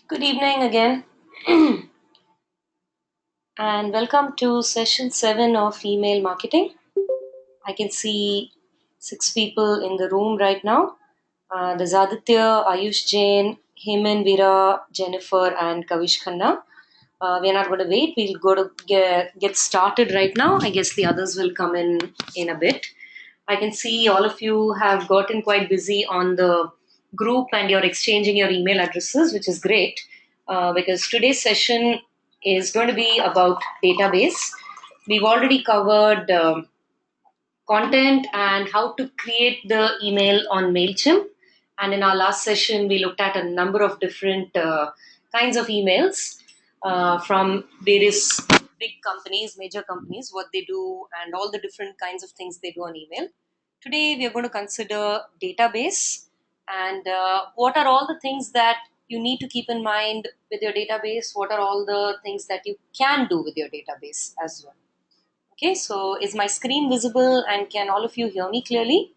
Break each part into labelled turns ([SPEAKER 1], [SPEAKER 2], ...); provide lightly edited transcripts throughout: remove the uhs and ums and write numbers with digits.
[SPEAKER 1] Good evening again, and welcome to session 7 of email marketing. I can see 6 people in the room right now. There's Aditya, Ayush Jain, Heman Veera, Jennifer, and Kavish Khanna. We're not going to wait. We'll go to get started right now. I guess the others will come in a bit. I can see all of you have gotten quite busy on the group and you're exchanging your email addresses, which is great because today's session is going to be about database. We've already covered content and how to create the email on MailChimp. And in our last session, we looked at a number of different kinds of emails from various big companies, major companies, what they do, and all the different kinds of things they do on email. Today, we are going to consider database and what are all the things that you need to keep in mind with your database. What are all the things that you can do with your database as well. Okay, so is my screen visible and can all of you hear me clearly?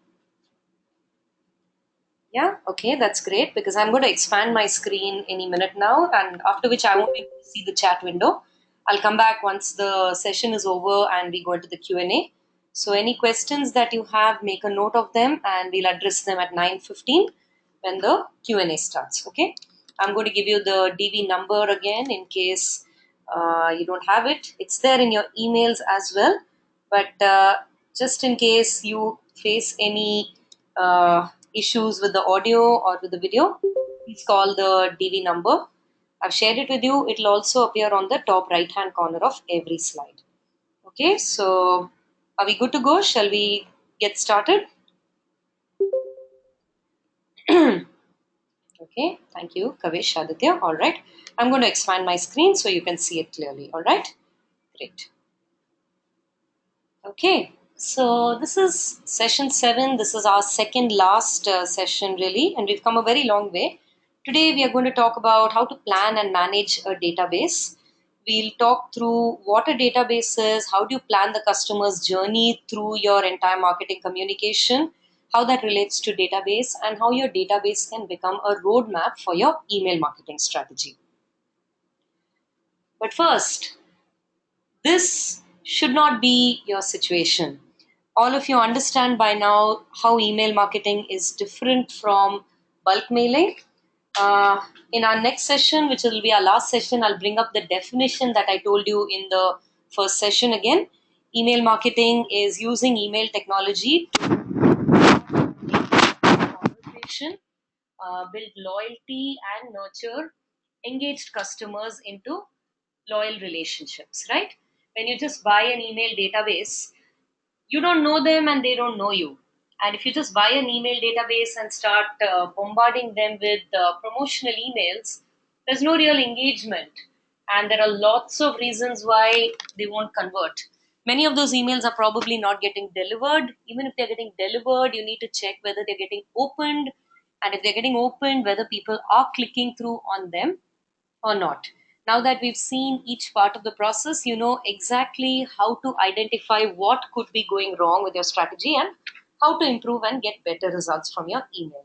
[SPEAKER 1] Yeah, okay, that's great because I'm going to expand my screen any minute now, and after which I won't be able to see the chat window. I'll come back once the session is over and we go into the Q&A. So any questions that you have, make a note of them and we'll address them at 9:15 when the Q&A starts, okay? I'm going to give you the DV number again in case you don't have it. It's there in your emails as well, but just in case you face any issues with the audio or with the video, please call the DV number. I've shared it with you. It'll also appear on the top right hand corner of every slide. Okay, so are we good to go? Shall we get started? Okay, thank you, Kavish, Aditya. All right, I'm going to expand my screen so you can see it clearly. All right, great. Okay, so this is session 7. This is our second last session, really, and we've come a very long way. Today, we are going to talk about how to plan and manage a database. We'll talk through what a database is, how do you plan the customer's journey through your entire marketing communication, how that relates to database, and how your database can become a roadmap for your email marketing strategy. But first, this should not be your situation. All of you understand by now how email marketing is different from bulk mailing. In our next session, which will be our last session, I'll bring up the definition that I told you in the first session again. Email marketing is using email technology to conversation, build loyalty, and nurture engaged customers into loyal relationships, right? When you just buy an email database, you don't know them and they don't know you. And if you just buy an email database and start bombarding them with promotional emails, there's no real engagement. And there are lots of reasons why they won't convert. Many of those emails are probably not getting delivered. Even if they're getting delivered, you need to check whether they're getting opened. And if they're getting opened, whether people are clicking through on them or not. Now that we've seen each part of the process, you know exactly how to identify what could be going wrong with your strategy and how to improve and get better results from your email.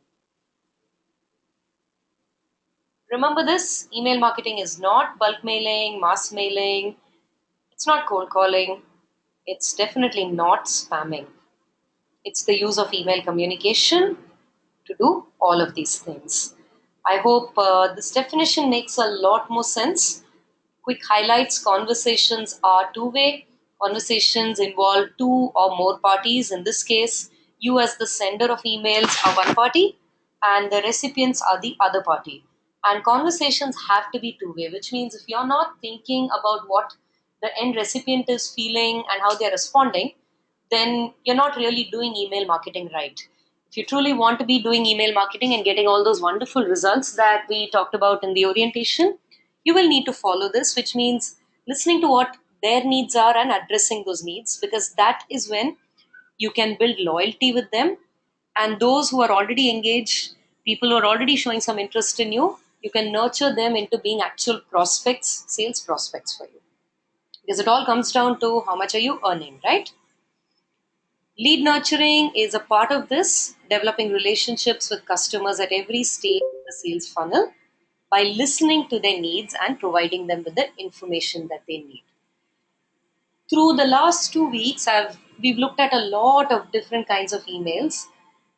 [SPEAKER 1] Remember this, email marketing is not bulk mailing, mass mailing, it's not cold calling, it's definitely not spamming. It's the use of email communication to do all of these things. I hope this definition makes a lot more sense. Quick highlights: conversations are two-way. Conversations involve two or more parties. In this case, you, as the sender of emails, are one party, and the recipients are the other party. And conversations have to be two-way, which means if you're not thinking about what the end recipient is feeling and how they're responding, then you're not really doing email marketing right. If you truly want to be doing email marketing and getting all those wonderful results that we talked about in the orientation, you will need to follow this, which means listening to what their needs are and addressing those needs, because that is when you can build loyalty with them. And those who are already engaged, people who are already showing some interest in you, you can nurture them into being actual prospects, sales prospects for you. Because it all comes down to how much are you earning, right? Lead nurturing is a part of this, developing relationships with customers at every stage of the sales funnel. by listening to their needs and providing them with the information that they need. Through the last 2 weeks, we've looked at a lot of different kinds of emails,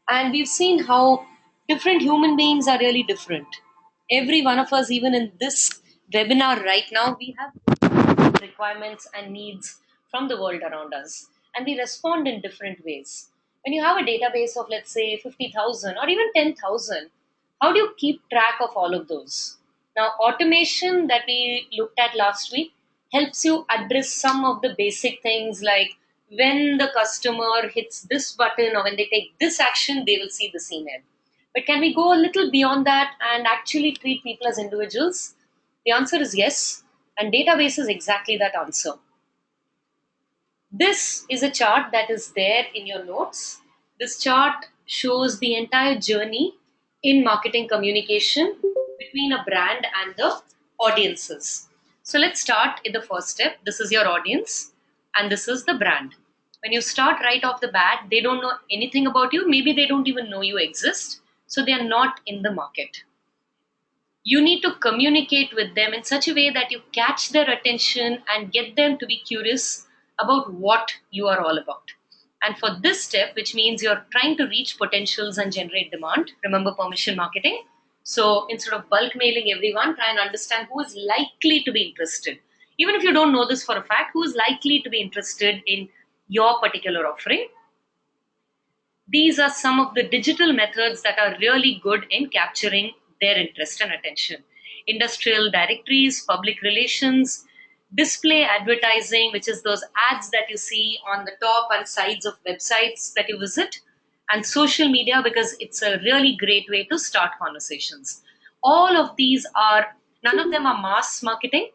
[SPEAKER 1] and we've seen how different human beings are really different. Every one of us, even in this webinar right now, we have requirements and needs from the world around us, and we respond in different ways. When you have a database of, let's say, 50,000 or even 10,000, how do you keep track of all of those? Now, automation that we looked at last week helps you address some of the basic things, like when the customer hits this button or when they take this action, they will see this email. But can we go a little beyond that and actually treat people as individuals? The answer is yes, and database is exactly that answer. This is a chart that is there in your notes. This chart shows the entire journey in marketing communication between a brand and the audiences. So let's start in the first step. This is your audience, and this is the brand. When you start right off the bat, they don't know anything about you. Maybe they don't even know you exist. So they are not in the market. You need to communicate with them in such a way that you catch their attention and get them to be curious about what you are all about. And for this step, which means you're trying to reach potentials and generate demand, remember permission marketing. So instead of bulk mailing everyone, try and understand who is likely to be interested. Even if you don't know this for a fact, who is likely to be interested in your particular offering. These are some of the digital methods that are really good in capturing their interest and attention. Industrial directories, public relations, display advertising, which is those ads that you see on the top and sides of websites that you visit, and social media, because it's a really great way to start conversations. All of these are, none of them are mass marketing,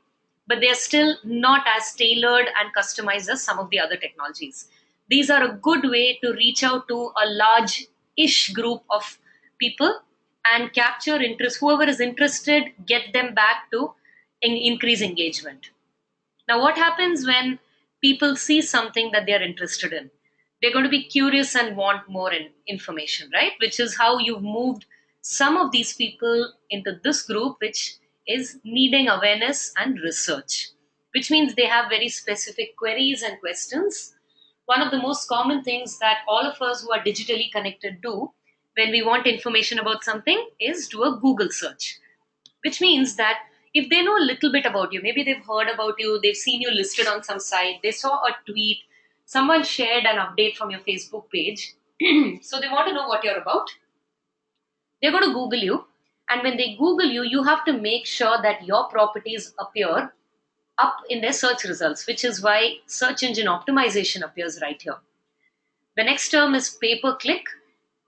[SPEAKER 1] but they're still not as tailored and customized as some of the other technologies. These are a good way to reach out to a large-ish group of people and capture interest. Whoever is interested, get them back to increase engagement. Now, what happens when people see something that they're interested in? They're going to be curious and want more information, right? Which is how you've moved some of these people into this group, which is needing awareness and research, which means they have very specific queries and questions. One of the most common things that all of us who are digitally connected do when we want information about something is do a Google search, which means that if they know a little bit about you, maybe they've heard about you, they've seen you listed on some site, they saw a tweet, someone shared an update from your Facebook page, so they want to know what you're about, they're going to Google you. And when they Google you, you have to make sure that your properties appear up in their search results, which is why search engine optimization appears right here. The next term is pay-per-click.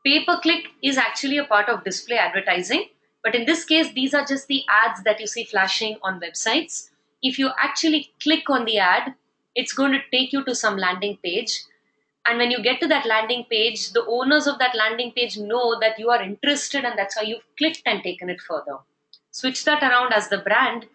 [SPEAKER 1] Pay-per-click is actually a part of display advertising, but in this case, these are just the ads that you see flashing on websites. If you actually click on the ad, it's going to take you to some landing page. And when you get to that landing page, the owners of that landing page know that you are interested, and that's why you've clicked and taken it further. Switch that around as the brand.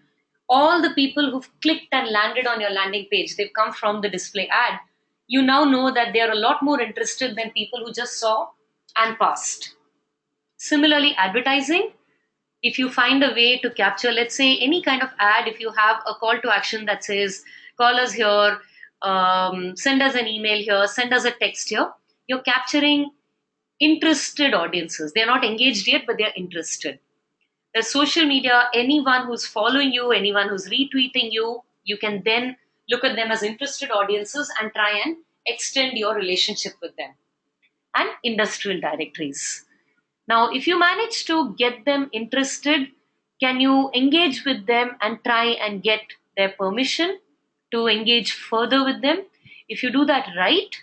[SPEAKER 1] All the people who've clicked and landed on your landing page, they've come from the display ad. You now know that they are a lot more interested than people who just saw and passed. Similarly, advertising, if you find a way to capture, let's say, any kind of ad, if you have a call to action that says, call us here, send us an email here, send us a text here, you're capturing interested audiences. They're not engaged yet, but they're interested. There's social media, anyone who's following you, anyone who's retweeting you, you can then look at them as interested audiences and try and extend your relationship with them. And industrial directories. Now, if you manage to get them interested, can you engage with them and try and get their permission to engage further with them? If you do that right,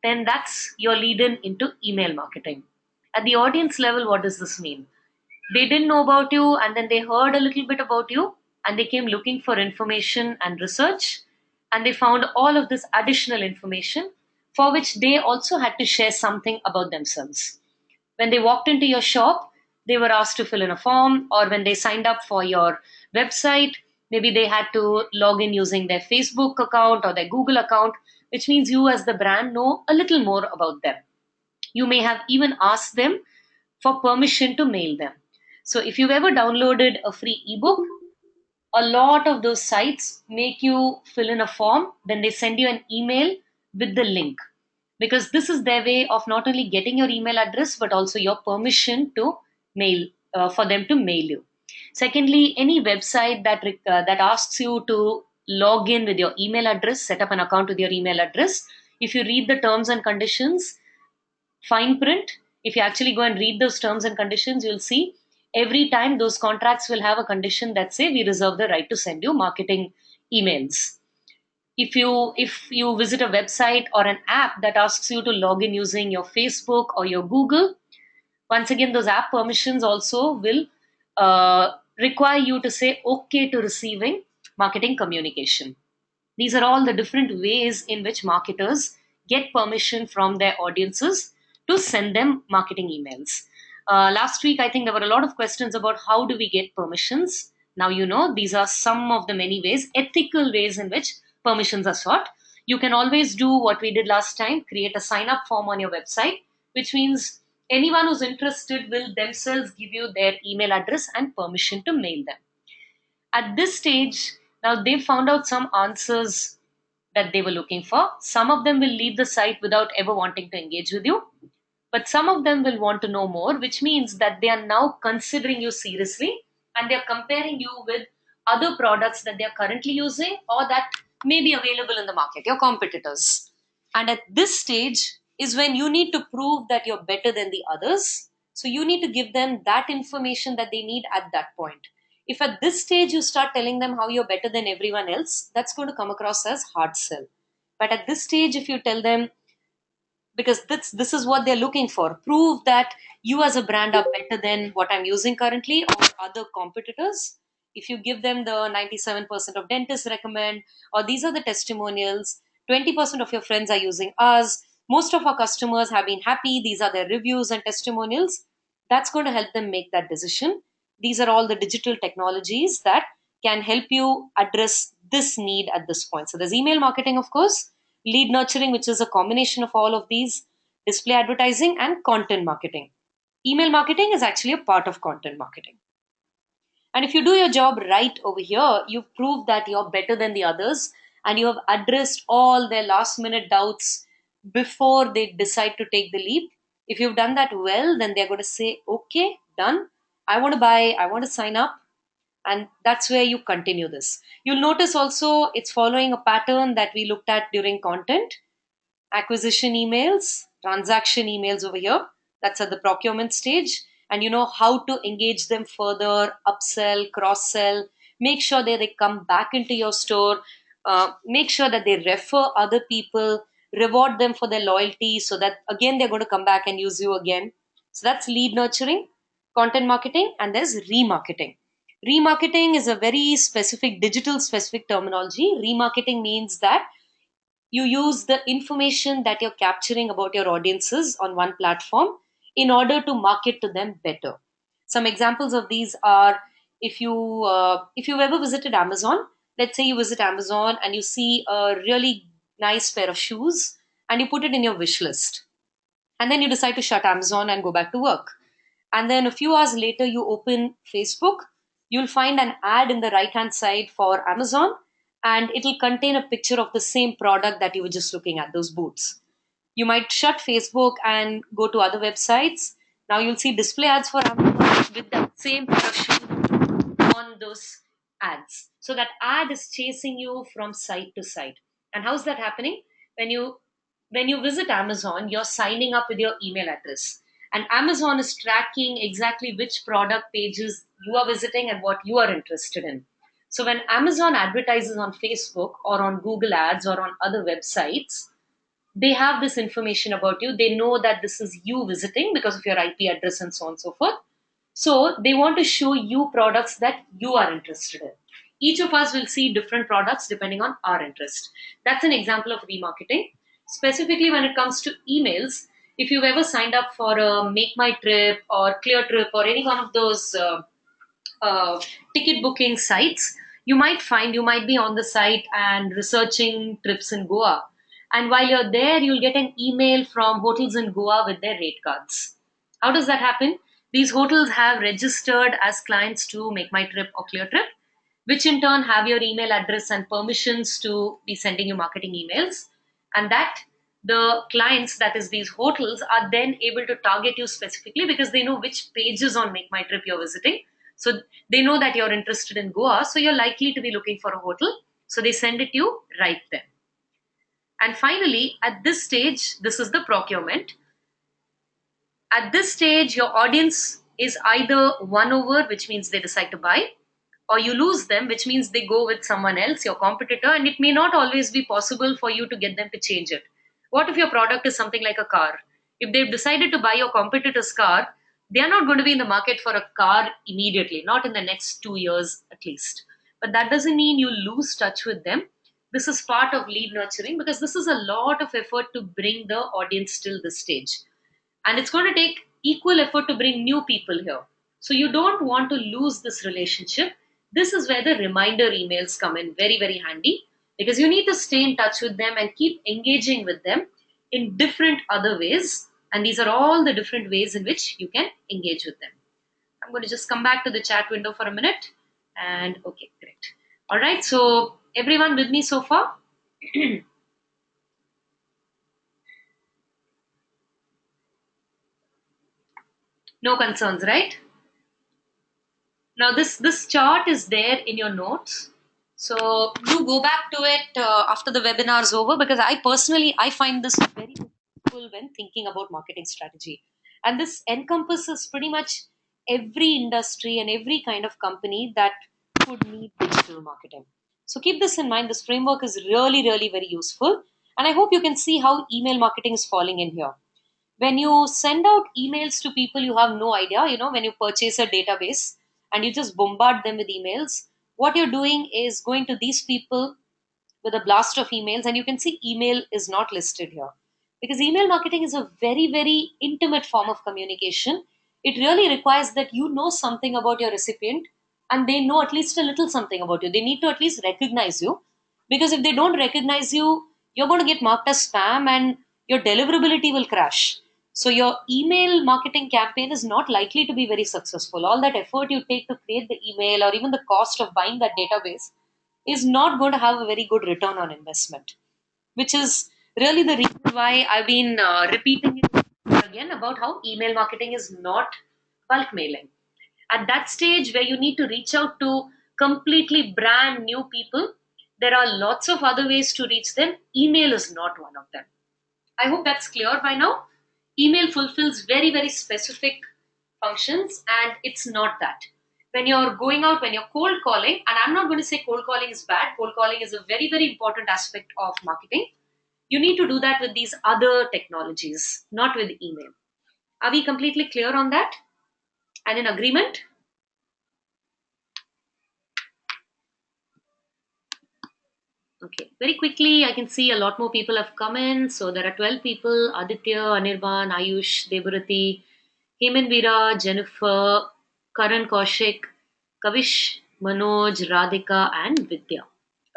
[SPEAKER 1] then that's your lead in into email marketing. At the audience level, what does this mean? They didn't know about you, and then they heard a little bit about you, and they came looking for information and research, and they found all of this additional information for which they also had to share something about themselves. When they walked into your shop, they were asked to fill in a form, or when they signed up for your website, maybe they had to log in using their Facebook account or their Google account, which means you as the brand know a little more about them. You may have even asked them for permission to mail them. So if you've ever downloaded a free ebook, a lot of those sites make you fill in a form, then they send you an email with the link, because this is their way of not only getting your email address but also your permission to mail, for them to mail you. Secondly, any website that asks you to log in with your email address, set up an account with your email address, if you read the terms and conditions, fine print, if you actually go and read those terms and conditions, you'll see every time those contracts will have a condition that say we reserve the right to send you marketing emails. If you visit a website or an app that asks you to log in using your Facebook or your Google, once again those app permissions also will require you to say okay to receiving marketing communication. These are all the different ways in which marketers get permission from their audiences to send them marketing emails. Last week, I think there were a lot of questions about how do we get permissions. Now, you know, these are some of the many ways, ethical ways in which permissions are sought. You can always do what we did last time, create a sign up form on your website, which means anyone who's interested will themselves give you their email address and permission to mail them. At this stage, now they've found out some answers that they were looking for. Some of them will leave the site without ever wanting to engage with you, but some of them will want to know more, which means that they are now considering you seriously and they're comparing you with other products that they're currently using or that may be available in the market, your competitors. And at this stage is when you need to prove that you're better than the others. So you need to give them that information that they need at that point. If at this stage you start telling them how you're better than everyone else, that's going to come across as hard sell. But at this stage, if you tell them, because this is what they're looking for, prove that you as a brand are better than what I'm using currently or other competitors. If you give them the 97% of dentists recommend, or these are the testimonials, 20% of your friends are using us, most of our customers have been happy, these are their reviews and testimonials, that's going to help them make that decision. These are all the digital technologies that can help you address this need at this point. So there's email marketing, of course, lead nurturing, which is a combination of all of these, display advertising, and content marketing. Email marketing is actually a part of content marketing. And if you do your job right over here, you've proved that you're better than the others and you have addressed all their last minute doubts before they decide to take the leap. If you've done that well, then they're going to say, okay, done. I want to buy, I want to sign up. And that's where you continue this. You'll notice also it's following a pattern that we looked at during content: acquisition emails, transaction emails over here. That's at the procurement stage. And you know how to engage them further, upsell, cross sell, make sure that they come back into your store, make sure that they refer other people, reward them for their loyalty so that again they're going to come back and use you again. So that's lead nurturing, content marketing, and there's remarketing. Remarketing is a very specific, digital specific terminology. Remarketing means that you use the information that you're capturing about your audiences on one platform in order to market to them better. Some examples of these are, if you've ever visited Amazon, let's say you visit Amazon and you see a really nice pair of shoes and you put it in your wish list, and then you decide to shut Amazon and go back to work. And then a few hours later, you open Facebook, you'll find an ad in the right hand side for Amazon, and it'll contain a picture of the same product that you were just looking at, those boots. You might shut Facebook and go to other websites. Now you'll see display ads for Amazon with that same pair of shoes on those ads. So that ad is chasing you from site to site. And how's that happening? When you when you visit Amazon, you're signing up with your email address. And Amazon is tracking exactly which product pages you are visiting and what you are interested in. So when Amazon advertises on Facebook or on Google Ads or on other websites, they have this information about you. They know that this is you visiting because of your IP address and so on and so forth. So they want to show you products that you are interested in. Each of us will see different products depending on our interest. That's an example of remarketing. Specifically, when it comes to emails, if you've ever signed up for a Make My Trip or Clear Trip or any one of those uh, ticket booking sites, you might be on the site and researching trips in Goa. And while you're there, you'll get an email from hotels in Goa with their rate cards. How does that happen? These hotels have registered as clients to Make My Trip or Clear Trip, which in turn have your email address and permissions to be sending you marketing emails. And that the clients, that is these hotels, are then able to target you specifically because they know which pages on Make My Trip you're visiting. So they know that you're interested in Goa, so you're likely to be looking for a hotel. So they send it to you right then. And finally, at this stage, this is the procurement. At this stage, your audience is either won over, which means they decide to buy, or you lose them, which means they go with someone else, your competitor, and it may not always be possible for you to get them to change it. What if your product is something like a car? If they've decided to buy your competitor's car, they are not going to be in the market for a car immediately, not in the next 2 years at least. But that doesn't mean you lose touch with them. This is part of lead nurturing because this is a lot of effort to bring the audience till this stage. And it's going to take equal effort to bring new people here. So you don't want to lose this relationship. This is where the reminder emails come in very, very handy because you need to stay in touch with them and keep engaging with them in different other ways. And these are all the different ways in which you can engage with them. I'm going to just come back to the chat window for a minute. And okay, great. All right, so everyone with me so far? No concerns, right? Now this chart is there in your notes. So do go back to it after the webinar is over because I find this very useful when thinking about marketing strategy. And this encompasses pretty much every industry and every kind of company that could need digital marketing. So keep this in mind. This framework is really, really very useful. And I hope you can see how email marketing is falling in here. When you send out emails to people you have no idea, when you purchase a database and you just bombard them with emails, what you're doing is going to these people with a blast of emails, and you can see email is not listed here because email marketing is a very, very intimate form of communication. It really requires that you know something about your recipient and they know at least a little something about you. They need to at least recognize you because if they don't recognize you, you're going to get marked as spam and your deliverability will crash. So your email marketing campaign is not likely to be very successful. All that effort you take to create the email or even the cost of buying that database is not going to have a very good return on investment, which is really the reason why I've been repeating it again about how email marketing is not bulk mailing. At that stage where you need to reach out to completely brand new people, there are lots of other ways to reach them. Email is not one of them. I hope that's clear by now. Email fulfills very, very specific functions, and it's not that. When you're going out, when you're cold calling, and I'm not going to say cold calling is bad, cold calling is a very, very important aspect of marketing. You need to do that with these other technologies, not with email. Are we completely clear on that and in agreement? Okay, very quickly, I can see a lot more people have come in. So there are 12 people: Aditya, Anirban, Ayush, Debarati, Heman Veera, Jennifer, Karan Kaushik, Kavish, Manoj, Radhika, and Vidya.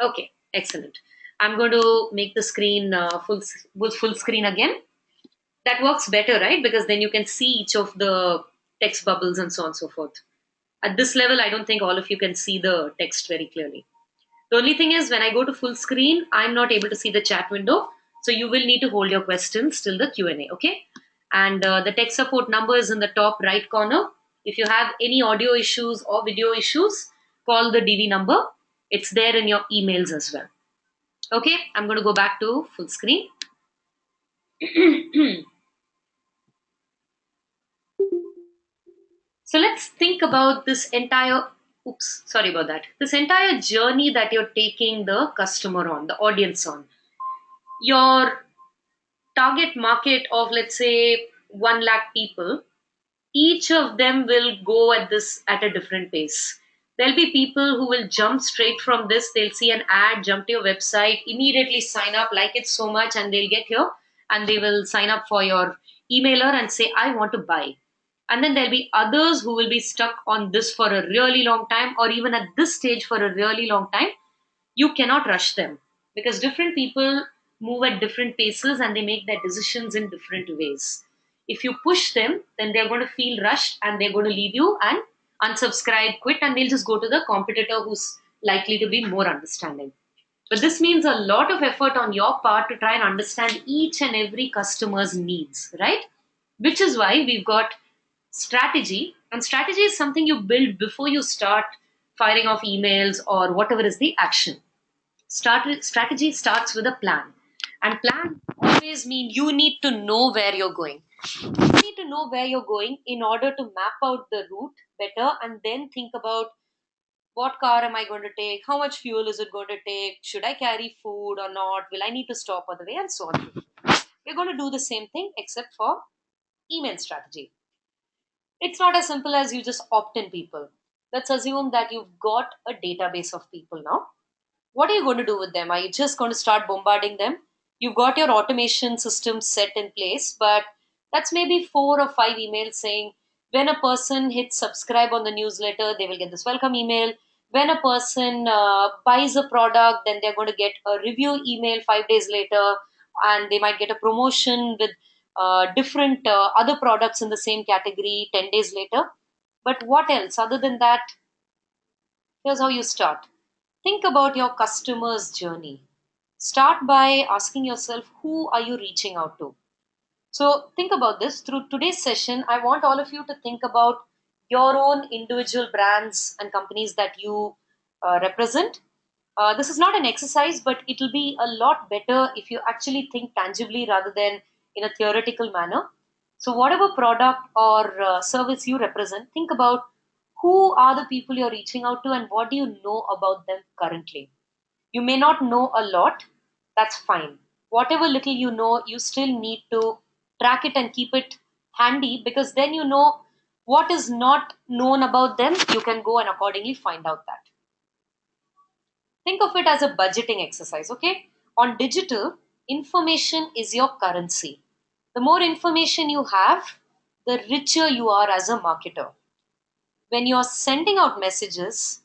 [SPEAKER 1] Okay, excellent. I'm going to make the screen full screen again. That works better, right? Because then you can see each of the text bubbles and so on and so forth. At this level, I don't think all of you can see the text very clearly. The only thing is when I go to full screen, I'm not able to see the chat window. So you will need to hold your questions till the Q&A, okay? And the tech support number is in the top right corner. If you have any audio issues or video issues, call the DV number. It's there in your emails as well. Okay, I'm going to go back to full screen. So let's think about this entire, oops, sorry about that. This entire journey that you're taking the customer on, the audience on. Your target market of, let's say, 1 lakh people, each of them will go at this at a different pace. There'll be people who will jump straight from this. They'll see an ad, jump to your website, immediately sign up, like it so much, and they'll get here and they will sign up for your emailer and say, I want to buy. And then there'll be others who will be stuck on this for a really long time, or even at this stage for a really long time. You cannot rush them because different people move at different paces and they make their decisions in different ways. If you push them, then they're going to feel rushed and they're going to leave you and unsubscribe, quit, and they'll just go to the competitor who's likely to be more understanding. But this means a lot of effort on your part to try and understand each and every customer's needs, right? Which is why we've got strategy. And strategy is something you build before you start firing off emails or whatever is the action. Strategy starts with a plan. And plan always mean you need to know where you're going. You need to know where you're going in order to map out the route better and then think about what car am I going to take? How much fuel is it going to take? Should I carry food or not? Will I need to stop on the way? And so on. We're going to do the same thing except for email strategy. It's not as simple as you just opt in people. Let's assume that you've got a database of people now. What are you going to do with them? Are you just going to start bombarding them? You've got your automation system set in place, but that's maybe 4 or 5 emails saying when a person hits subscribe on the newsletter, they will get this welcome email. When a person buys a product, then they're going to get a review email 5 days later, and they might get a promotion with different other products in the same category 10 days later. But what else? Other than that, here's how you start. Think about your customer's journey. Start by asking yourself, who are you reaching out to? So think about this. Through today's session, I want all of you to think about your own individual brands and companies that you represent. This is not an exercise, but it will be a lot better if you actually think tangibly rather than in a theoretical manner. So, whatever product or service you represent, think about who are the people you're reaching out to and what do you know about them currently. You may not know a lot, that's fine. Whatever little you know, you still need to track it and keep it handy because then you know what is not known about them. You can go and accordingly find out that. Think of it as a budgeting exercise, okay? On digital, information is your currency. The more information you have, the richer you are as a marketer. When you're sending out messages,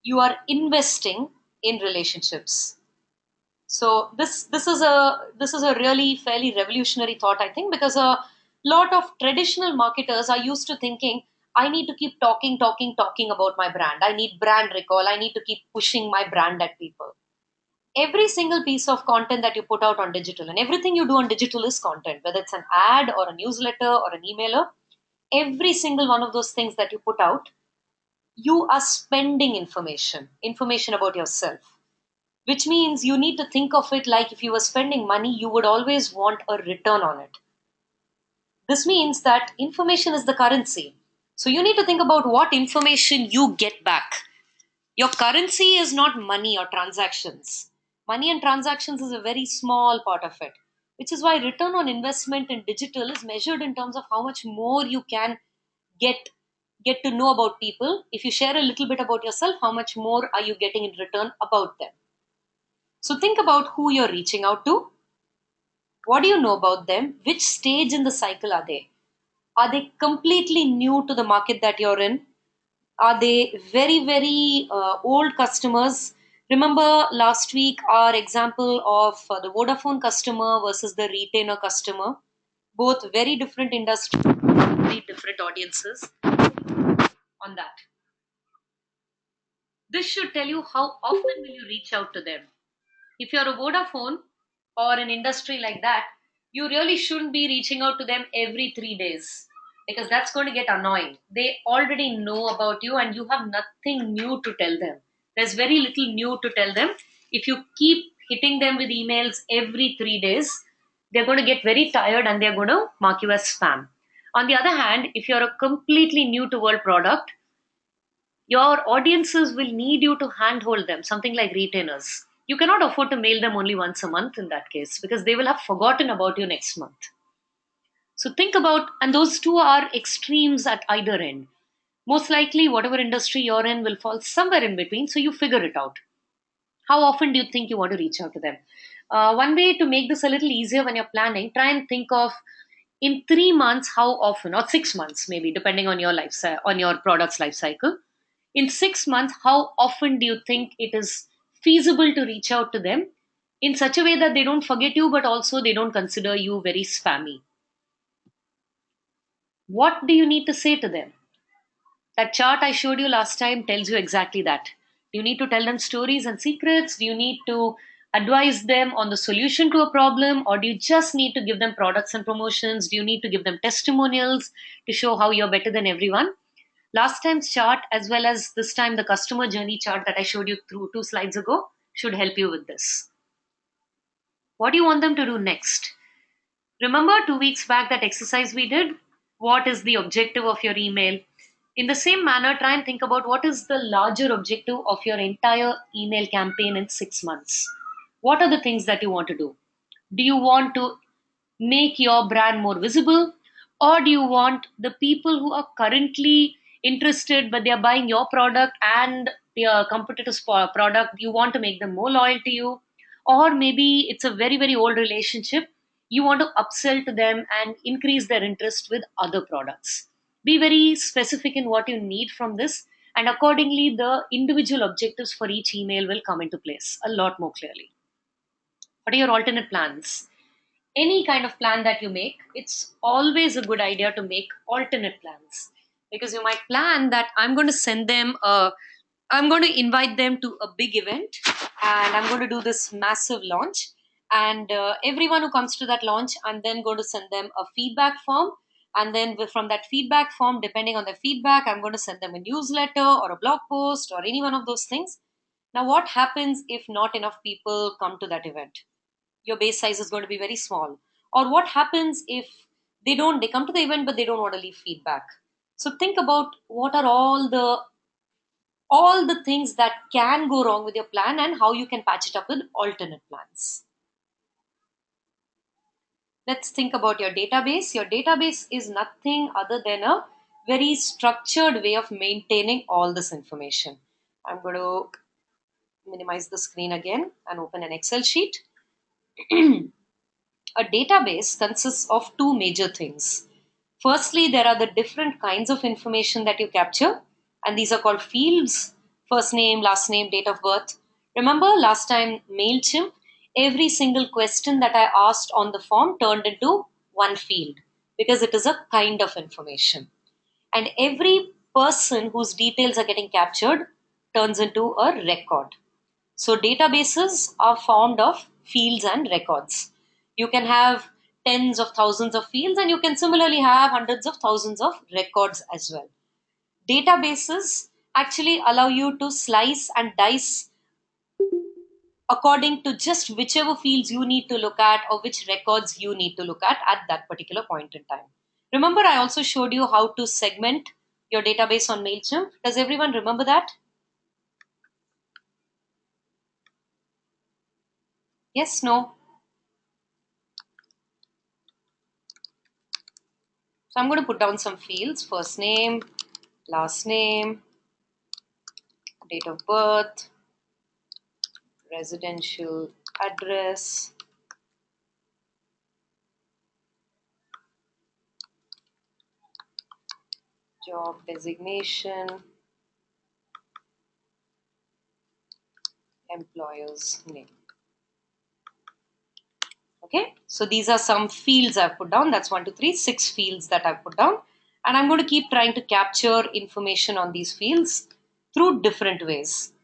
[SPEAKER 1] you are investing in relationships. So this is a really fairly revolutionary thought, I think, because a lot of traditional marketers are used to thinking, I need to keep talking about my brand. I need brand recall. I need to keep pushing my brand at people. Every single piece of content that you put out on digital and everything you do on digital is content, whether it's an ad or a newsletter or an emailer, every single one of those things that you put out, you are spending information about yourself, which means you need to think of it like if you were spending money, you would always want a return on it. This means that information is the currency. So you need to think about what information you get back. Your currency is not money or transactions. Money and transactions is a very small part of it, which is why return on investment in digital is measured in terms of how much more you can get get to know about people. If you share a little bit about yourself, how much more are you getting in return about them? So think about who you're reaching out to. What do you know about them? Which stage in the cycle are they? Are they completely new to the market that you're in? Are they very, very old customers? Remember last week our example of the Vodafone customer versus the retainer customer? Both very different industries, very different audiences on that. This should tell you how often will you reach out to them. If you're a Vodafone or an industry like that, you really shouldn't be reaching out to them every 3 days because that's going to get annoying. They already know about you and you have nothing new to tell them. There's very little new to tell them. If you keep hitting them with emails every 3 days, they're going to get very tired and they're going to mark you as spam. On the other hand, if you're a completely new to world product, your audiences will need you to handhold them, something like retainers. You cannot afford to mail them only once a month in that case because they will have forgotten about you next month. So think about, and those two are extremes at either end. Most likely, whatever industry you're in will fall somewhere in between, so you figure it out. How often do you think you want to reach out to them? One way to make this a little easier when you're planning, try and think of in 3 months how often, or 6 months maybe, depending on your on your product's life cycle. In 6 months, how often do you think it is feasible to reach out to them in such a way that they don't forget you, but also they don't consider you very spammy? What do you need to say to them? That chart I showed you last time tells you exactly that. Do you need to tell them stories and secrets? Do you need to advise them on the solution to a problem? Or do you just need to give them products and promotions? Do you need to give them testimonials to show how you're better than everyone? Last time's chart, as well as this time the customer journey chart that I showed you through 2 slides ago, should help you with this. What do you want them to do next? Remember 2 weeks back that exercise we did? What is the objective of your email? In the same manner, try and think about what is the larger objective of your entire email campaign in 6 months. What are the things that you want to do? Do you want to make your brand more visible? Or do you want the people who are currently interested but they are buying your product and their competitors' product, you want to make them more loyal to you? Or maybe it's a very, very old relationship. You want to upsell to them and increase their interest with other products. Be very specific in what you need from this, and accordingly, the individual objectives for each email will come into place a lot more clearly. What are your alternate plans? Any kind of plan that you make, it's always a good idea to make alternate plans, because you might plan that I'm going to invite them to a big event and I'm going to do this massive launch. And everyone who comes to that launch, I'm then going to send them a feedback form. And then from that feedback form, depending on their feedback, I'm going to send them a newsletter or a blog post or any one of those things. Now, what happens if not enough people come to that event? Your base size is going to be very small. Or what happens if they come to the event but they don't want to leave feedback? So think about what are all the things that can go wrong with your plan and how you can patch it up with alternate plans. Let's think about your database. Your database is nothing other than a very structured way of maintaining all this information. I'm going to minimize the screen again and open an Excel sheet. A database consists of two major things. Firstly, there are the different kinds of information that you capture, and these are called fields: first name, last name, date of birth. Remember last time, MailChimp, every single question that I asked on the form turned into one field because it is a kind of information. And every person whose details are getting captured turns into a record. So databases are formed of fields and records. You can have tens of thousands of fields and you can similarly have hundreds of thousands of records as well. Databases actually allow you to slice and dice according to just whichever fields you need to look at or which records you need to look at that particular point in time. Remember, I also showed you how to segment your database on MailChimp. Does everyone remember that? Yes, no? So I'm going to put down some fields: first name, last name, date of birth, residential address, job designation, employer's name. Okay, so these are some fields I've put down. That's 6 fields that I've put down. And I'm going to keep trying to capture information on these fields through different ways.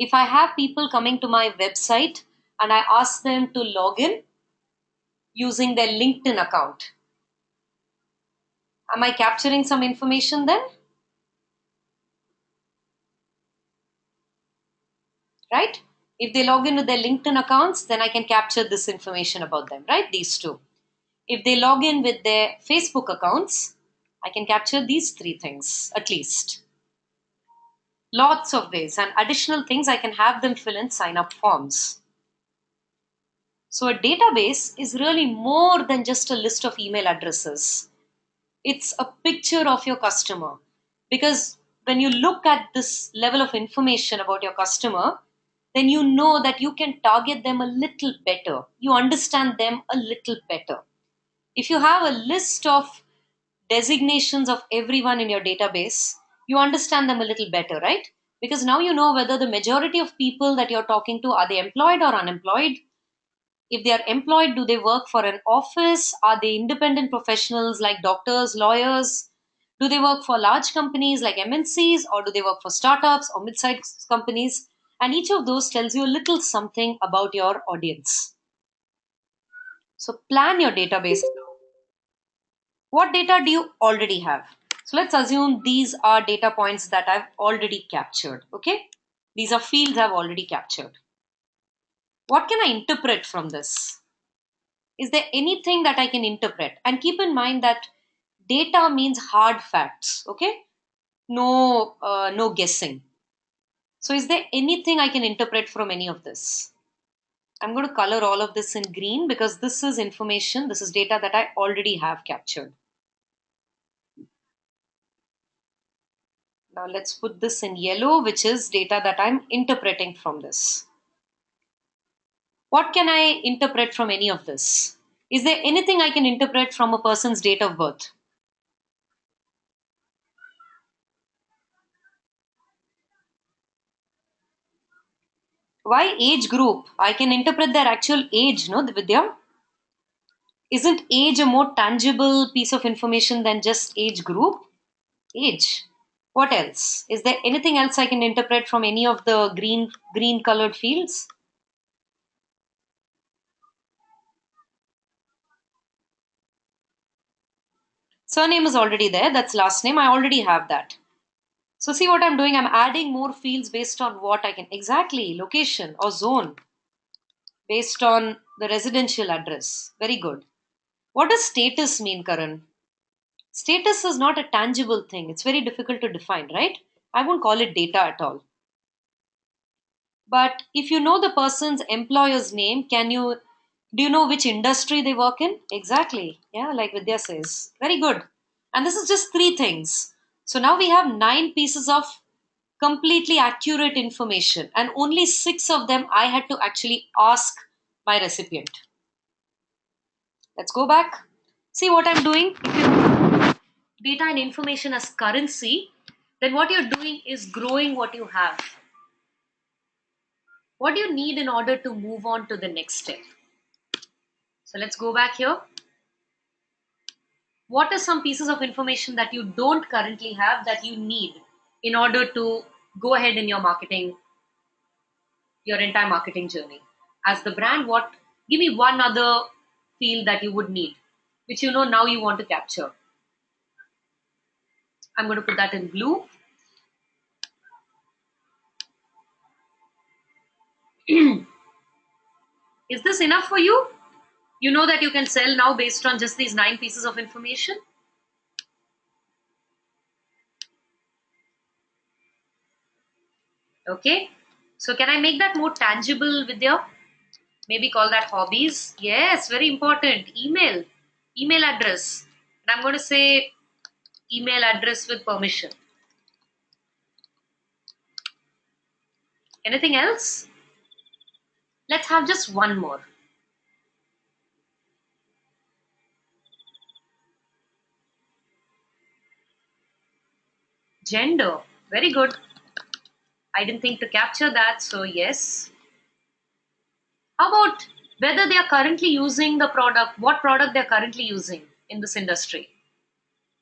[SPEAKER 1] If I have people coming to my website and I ask them to log in using their LinkedIn account, am I capturing some information then? Right? If they log in with their LinkedIn accounts, then I can capture this information about them, right? These two. If they log in with their Facebook accounts, I can capture these three things at least. Lots of ways, and additional things I can have them fill in sign up forms. So a database is really more than just a list of email addresses. It's a picture of your customer, because when you look at this level of information about your customer, then you know that you can target them a little better. You understand them a little better. If you have a list of designations of everyone in your database, you understand them a little better, right? Because now you know whether the majority of people that you're talking to, are they employed or unemployed? If they are employed, do they work for an office? Are they independent professionals like doctors, lawyers? Do they work for large companies like MNCs, or do they work for startups or mid-sized companies? And each of those tells you a little something about your audience. So plan your database. What data do you already have? So let's assume these are data points that I've already captured. Okay, these are fields I've already captured. What can I interpret from this? Is there anything that I can interpret? And keep in mind that data means hard facts. Okay, no guessing. So is there anything I can interpret from any of this? I'm going to color all of this in green because this is information, this is data that I already have captured. Now let's put this in yellow, which is data that I'm interpreting from this. What can I interpret from any of this? Is there anything I can interpret from a person's date of birth? Why age group? I can interpret their actual age, no, Vidya? Isn't age a more tangible piece of information than just age group? Age. What else? Is there anything else I can interpret from any of the green colored fields? Surname is already there. That's last name. I already have that. So see what I'm doing? I'm adding more fields based on what I can exactly location or zone based on the residential address. Very good. What does status mean, Karan? Status is not a tangible thing. It's very difficult to define, right? I won't call it data at all. But if you know the person's employer's name, do you know which industry they work in? Exactly. Yeah, like Vidya says. Very good. And this is just three things. So now we have nine pieces of completely accurate information, and only six of them I had to actually ask my recipient. Let's go back. See what I'm doing? If you data and information as currency, then what you're doing is growing what you have. What do you need in order to move on to the next step? So let's go back here. What are some pieces of information that you don't currently have that you need in order to go ahead in your marketing, your entire marketing journey? As the brand, what, give me one other field that you would need, which you know now you want to capture. I'm going to put that in blue. Is this enough for you? You know that you can sell now based on just these nine pieces of information? Okay. So can I make that more tangible, Vidya? Maybe call that hobbies. Yes, very important. Email address. And I'm going to say email address with permission. Anything else? Let's have just one more. Gender. Very good. I didn't think to capture that, so yes. How about whether they are currently using the product, what product they're currently using in this industry?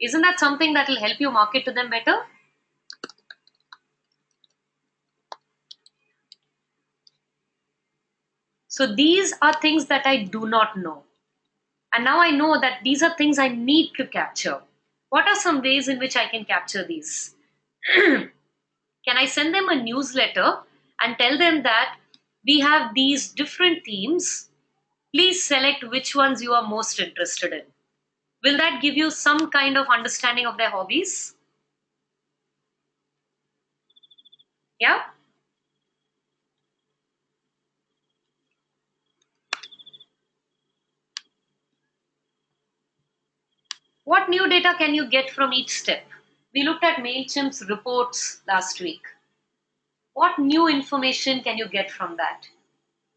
[SPEAKER 1] Isn't that something that will help you market to them better? So these are things that I do not know. And now I know that these are things I need to capture. What are some ways in which I can capture these? Can I send them a newsletter and tell them that we have these different themes? Please select which ones you are most interested in. Will that give you some kind of understanding of their hobbies? Yeah? What new data can you get from each step? We looked at MailChimp's reports last week. What new information can you get from that?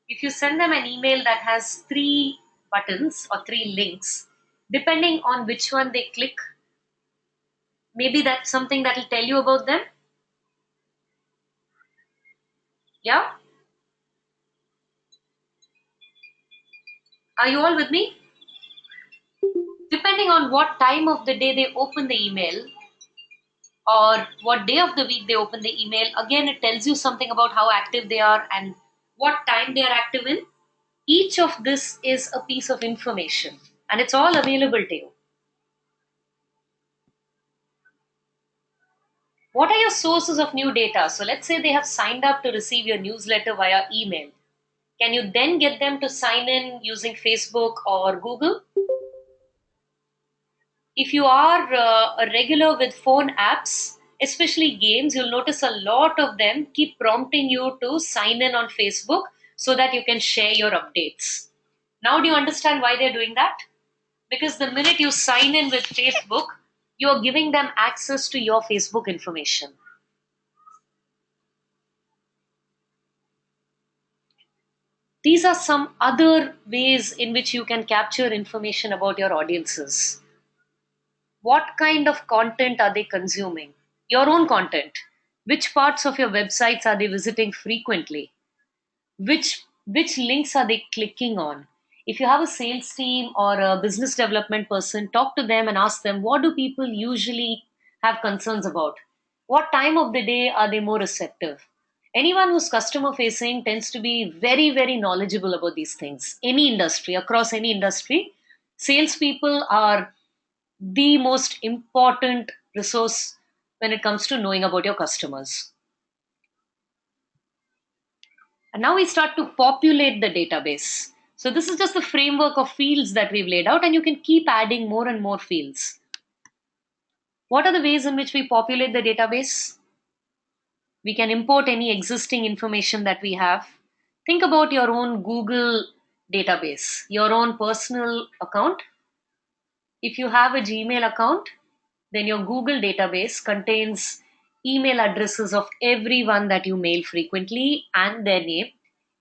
[SPEAKER 1] If you send them an email that has three buttons or three links, depending on which one they click, maybe that's something that will tell you about them. Yeah? Are you all with me? Depending on what time of the day they open the email or what day of the week they open the email, again, it tells you something about how active they are and what time they are active in. Each of this is a piece of information and it's all available to you. What are your sources of new data? So let's say they have signed up to receive your newsletter via email. Can you then get them to sign in using Facebook or Google? If you are a regular with phone apps, especially games, you'll notice a lot of them keep prompting you to sign in on Facebook so that you can share your updates. Now, do you understand why they're doing that? Because the minute you sign in with Facebook, you're giving them access to your Facebook information. These are some other ways in which you can capture information about your audiences. What kind of content are they consuming? Your own content. Which parts of your websites are they visiting frequently? Which links are they clicking on? If you have a sales team or a business development person, talk to them and ask them, what do people usually have concerns about? What time of the day are they more receptive? Anyone who's customer facing tends to be very, very knowledgeable about these things. Any industry, across any industry, salespeople are the most important resource when it comes to knowing about your customers. And now we start to populate the database. So this is just the framework of fields that we've laid out, and you can keep adding more and more fields. What are the ways in which we populate the database? We can import any existing information that we have. Think about your own Google database, your own personal account. If you have a Gmail account, then your Google database contains email addresses of everyone that you mail frequently and their name.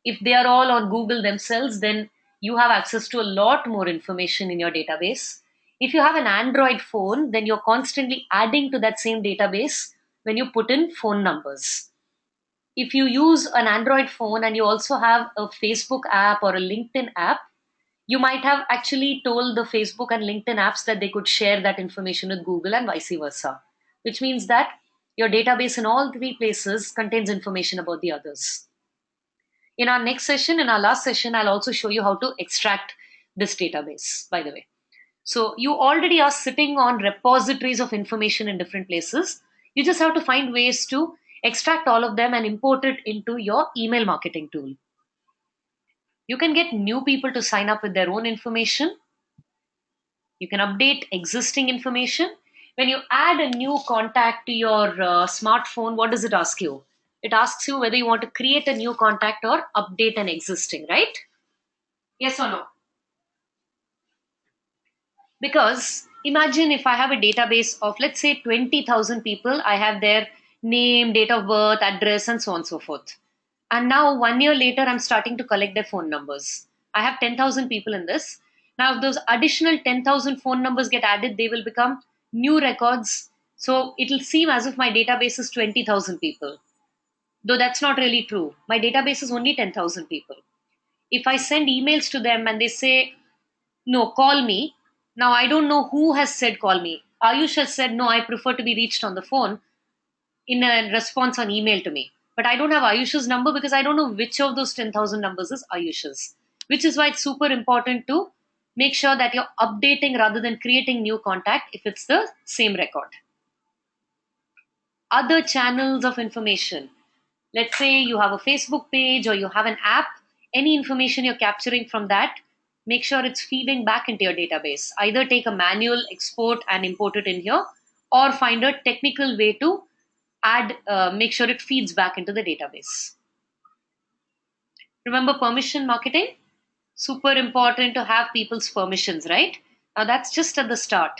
[SPEAKER 1] If they are all on Google themselves, then you have access to a lot more information in your database. If you have an Android phone, then you're constantly adding to that same database when you put in phone numbers. If you use an Android phone and you also have a Facebook app or a LinkedIn app, you might have actually told the Facebook and LinkedIn apps that they could share that information with Google and vice versa, which means that your database in all three places contains information about the others. In our next session, in our last session, I'll also show you how to extract this database, by the way. So you already are sitting on repositories of information in different places. You just have to find ways to extract all of them and import it into your email marketing tool. You can get new people to sign up with their own information. You can update existing information. When you add a new contact to your smartphone, what does it ask you? It asks you whether you want to create a new contact or update an existing, right? Yes or no? Because imagine if I have a database of, let's say, 20,000 people, I have their name, date of birth, address, and so on and so forth. And now, 1 year later, I'm starting to collect their phone numbers. I have 10,000 people in this. Now, if those additional 10,000 phone numbers get added, they will become new records. So it'll seem as if my database is 20,000 people. Though that's not really true. My database is only 10,000 people. If I send emails to them and they say, no, call me. Now, I don't know who has said call me. Ayush has said, no, I prefer to be reached on the phone in a response on email to me. But I don't have Ayush's number because I don't know which of those 10,000 numbers is Ayush's. Which is why it's super important to make sure that you're updating rather than creating new contact if it's the same record. Other channels of information. Let's say you have a Facebook page or you have an app, any information you're capturing from that, make sure it's feeding back into your database. Either take a manual export and import it in here, or find a technical way to make sure it feeds back into the database. Remember permission marketing? Super important to have people's permissions, right? Now that's just at the start.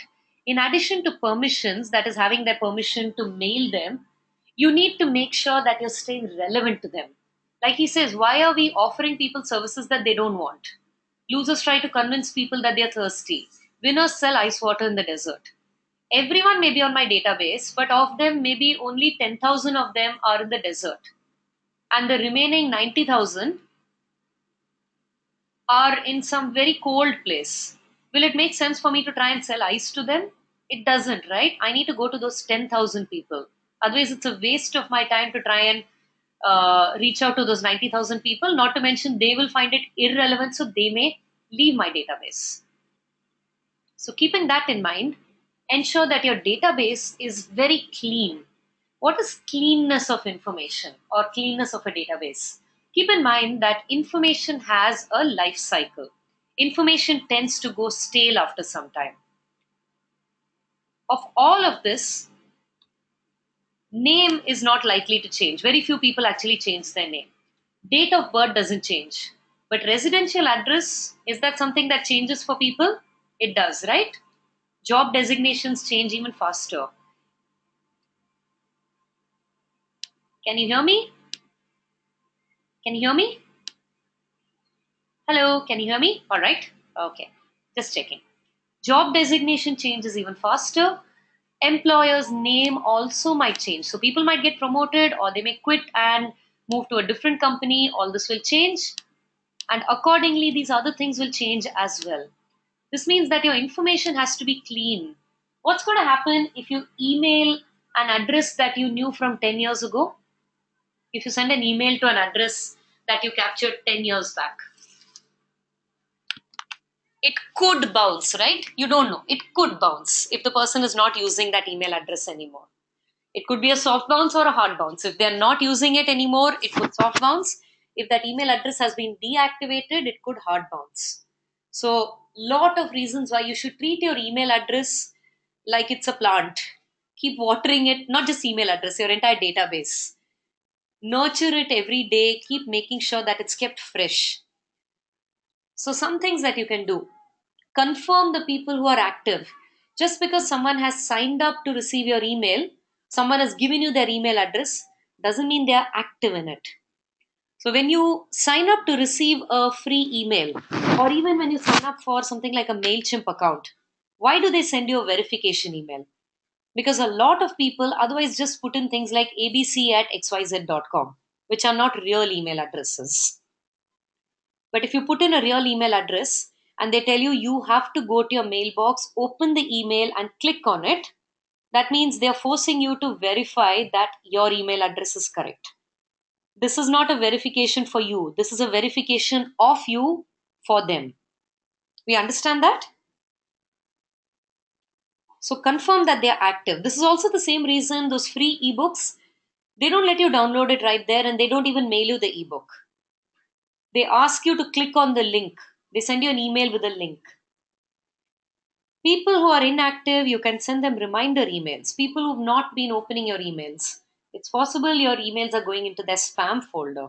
[SPEAKER 1] In addition to permissions, that is having their permission to mail them, you need to make sure that you're staying relevant to them. Like he says, why are we offering people services that they don't want? Losers try to convince people that they're thirsty. Winners sell ice water in the desert. Everyone may be on my database, but of them, maybe only 10,000 of them are in the desert. And the remaining 90,000 are in some very cold place, will it make sense for me to try and sell ice to them? It doesn't, right? I need to go to those 10,000 people. Otherwise, it's a waste of my time to try and reach out to those 90,000 people. Not to mention, they will find it irrelevant, so they may leave my database. So, keeping that in mind, ensure that your database is very clean. What is cleanness of information or cleanness of a database? Keep in mind that information has a life cycle. Information tends to go stale after some time. Of all of this, name is not likely to change. Very few people actually change their name. Date of birth doesn't change. But residential address, is that something that changes for people? It does, right? Job designations change even faster. Can you hear me? Can you hear me? Hello, can you hear me? All right. Okay. Just checking. Job designation changes even faster. Employer's name also might change. So people might get promoted or they may quit and move to a different company. All this will change. And accordingly, these other things will change as well. This means that your information has to be clean. What's going to happen if you email an address that you knew from 10 years ago? If you send an email to an address that you captured 10 years back, it could bounce, right? You don't know. It could bounce if the person is not using that email address anymore. It could be a soft bounce or a hard bounce. If they're not using it anymore, it could soft bounce. If that email address has been deactivated, it could hard bounce. So, lot of reasons why you should treat your email address like it's a plant. Keep watering it, not just email address, your entire database. Nurture it every day, keep making sure that it's kept fresh. So, some things that you can do: confirm the people who are active. Just because someone has signed up to receive your email, someone has given you their email address, doesn't mean they are active in it. So, when you sign up to receive a free email, or even when you sign up for something like a MailChimp account, why do they send you a verification email? Because a lot of people otherwise just put in things like abc at xyz.com, which are not real email addresses. But if you put in a real email address and they tell you you have to go to your mailbox, open the email, and click on it, that means they're forcing you to verify that your email address is correct. This is not a verification for you, this is a verification of you for them. We understand that? So confirm that they are active. This is also the same reason those free ebooks, they don't let you download it right there and they don't even mail you the ebook. They ask you to click on the link. They send you an email with a link. People who are inactive, you can send them reminder emails. People who've not been opening your emails, it's possible your emails are going into their spam folder.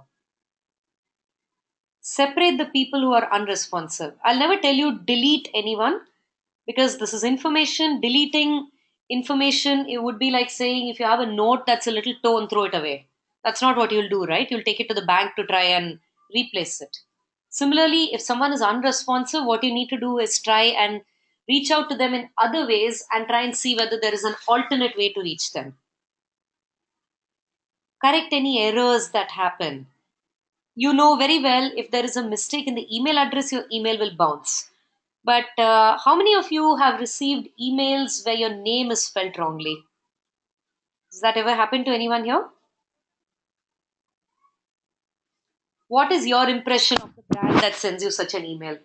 [SPEAKER 1] Separate the people who are unresponsive. I'll never tell you delete anyone because this is information. Deleting information, it would be like saying if you have a note that's a little torn, throw it away. That's not what you'll do, right? You'll take it to the bank to try and replace it. Similarly, if someone is unresponsive, what you need to do is try and reach out to them in other ways and try and see whether there is an alternate way to reach them. Correct any errors that happen. You know very well if there is a mistake in the email address, your email will bounce. But how many of you have received emails where your name is spelled wrongly? Has that ever happened to anyone here? What is your impression of the brand that sends you such an email?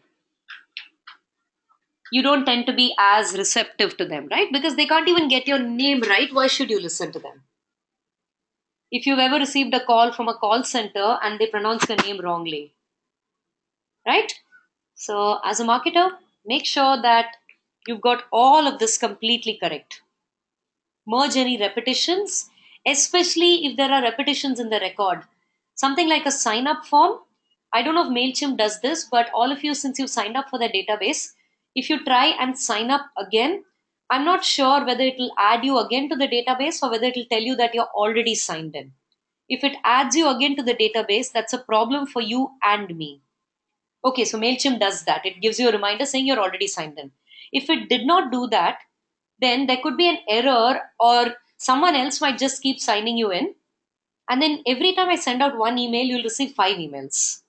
[SPEAKER 1] You don't tend to be as receptive to them, right? Because they can't even get your name right. Why should you listen to them? If you've ever received a call from a call center and they pronounce your name wrongly, right? So, as a marketer, make sure that you've got all of this completely correct. Merge any repetitions, especially if there are repetitions in the record. Something like a sign up form. I don't know if MailChimp does this, but all of you, since you've signed up for the database, if you try and sign up again, I'm not sure whether it will add you again to the database or whether it will tell you that you're already signed in. If it adds you again to the database, that's a problem for you and me. Okay, so MailChimp does that. It gives you a reminder saying you're already signed in. If it did not do that, then there could be an error or someone else might just keep signing you in. And then every time I send out one email, you'll receive five emails.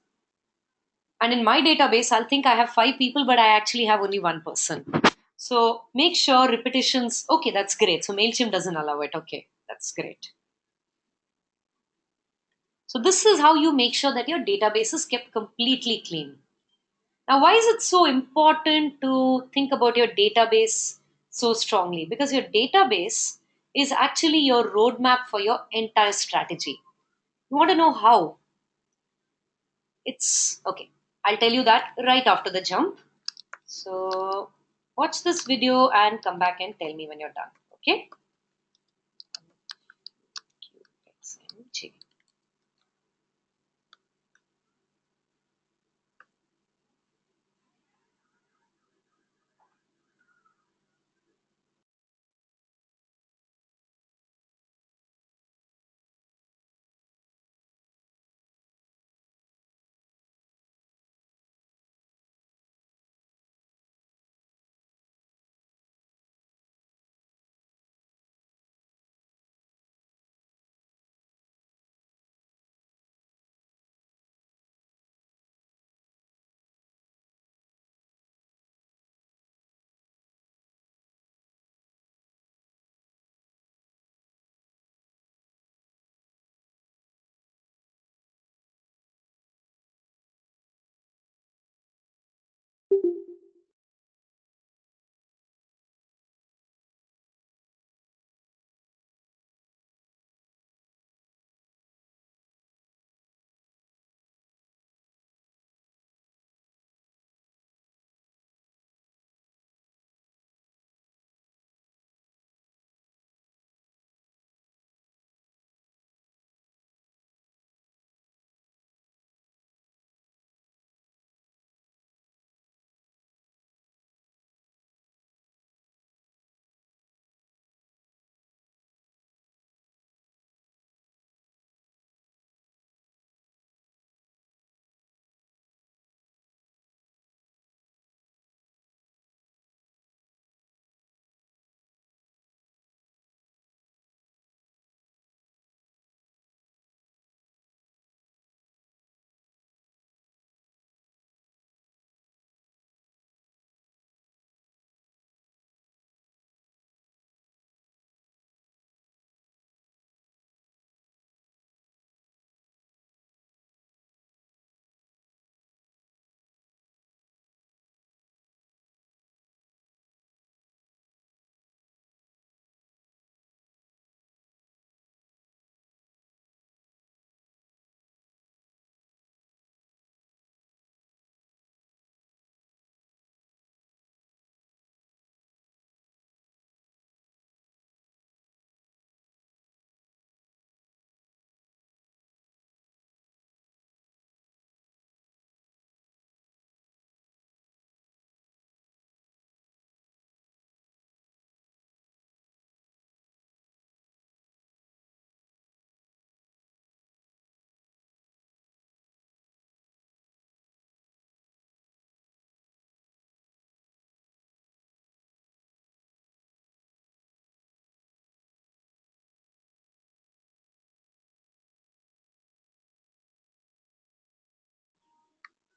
[SPEAKER 1] And in my database, I'll think I have five people, but I actually have only one person. So make sure repetitions. Okay, that's great. So MailChimp doesn't allow it. Okay, that's great. So this is how you make sure that your database is kept completely clean. Now, why is it so important to think about your database so strongly? Because your database is actually your roadmap for your entire strategy. You want to know how? It's okay. I'll tell you that right after the jump. So, watch this video and come back and tell me when you're done. Okay? QXMG.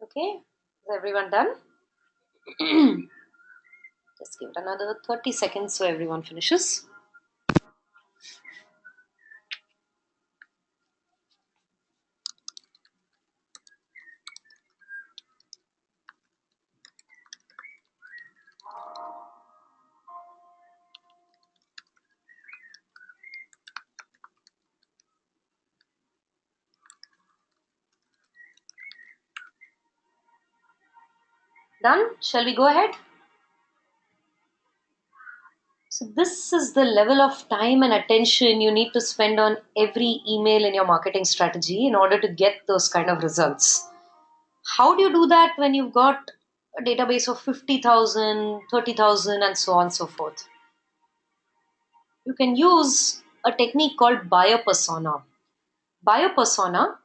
[SPEAKER 1] Okay, is everyone done? Just give it another 30 seconds so everyone finishes. Done? Shall we go ahead? So, this is the level of time and attention you need to spend on every email in your marketing strategy in order to get those kind of results. How do you do that when you've got a database of 50,000, 30,000, and so on and so forth? You can use a technique called buyer persona. Buyer persona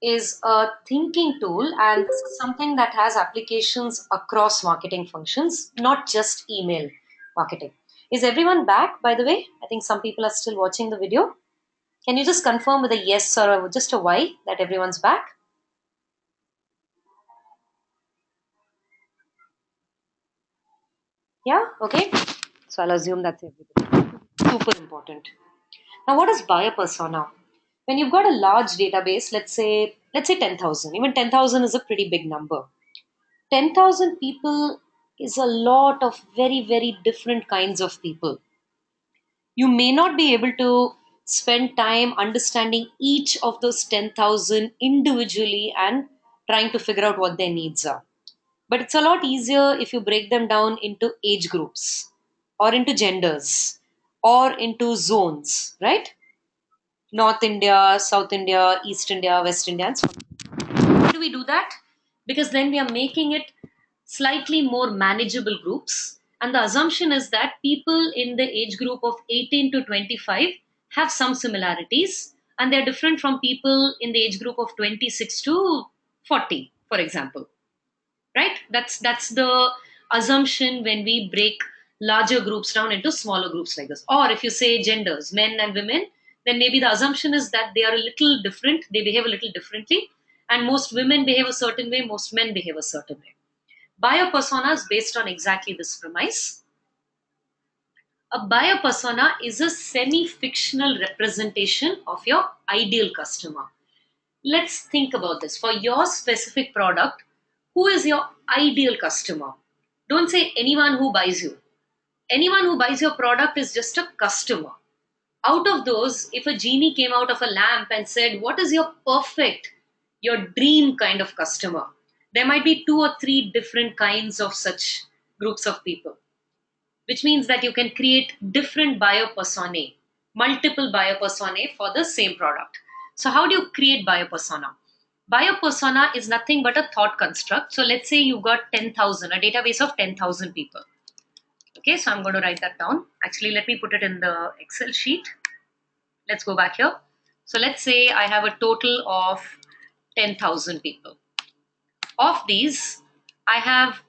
[SPEAKER 1] is a thinking tool, and this is something that has applications across marketing functions, not just email marketing. Is everyone back, by the way? I think some people are still watching the video. Can you just confirm with a yes or just a Y that everyone's back? Yeah, okay. So I'll assume that's everything. Super important. Now, what is buyer persona? When you've got a large database, let's say 10,000. Even 10,000 is a pretty big number. 10,000 people is a lot of very, very different kinds of people. You may not be able to spend time understanding each of those 10,000 individually and trying to figure out what their needs are. But it's a lot easier if you break them down into age groups or into genders or into zones, right? North India, South India, East India, West India, and so on. Why do we do that? Because then we are making it slightly more manageable groups. And the assumption is that people in the age group of 18 to 25 have some similarities, and they're different from people in the age group of 26 to 40, for example. Right? That's the assumption when we break larger groups down into smaller groups like this. Or if you say genders, men and women, then maybe the assumption is that they are a little different, they behave a little differently, and most women behave a certain way, most men behave a certain way. Buyer persona is based on exactly this premise. A buyer persona is a semi fictional representation of your ideal customer. Let's think about this. For your specific product, who is your ideal customer? Don't say anyone who buys you. Anyone who buys your product is just a customer. Out of those, if a genie came out of a lamp and said, what is your perfect, your dream kind of customer? There might be two or three different kinds of such groups of people, which means that you can create different buyer personae, multiple buyer personae for the same product. So, how do you create buyer persona? Buyer persona is nothing but a thought construct. So, let's say you got 10,000, a database of 10,000 people. Okay, so I'm going to write that down. Actually, let me put it in the Excel sheet. Let's go back here. So, let's say I have a total of 10,000 people. Of these, I have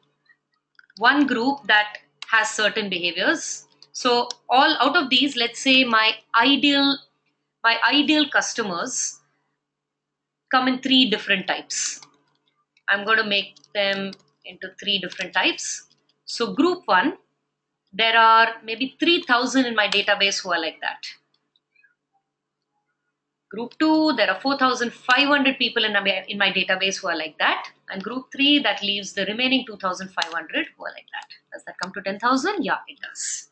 [SPEAKER 1] one group that has certain behaviors. So all out of these, let's say my ideal customers come in three different types. I'm going to make them into three different types. So group 1, there are maybe 3,000 in my database who are like that. Group 2, there are 4,500 people in my database who are like that. And group 3, that leaves the remaining 2,500 who are like that. Does that come to 10,000? Yeah, it does.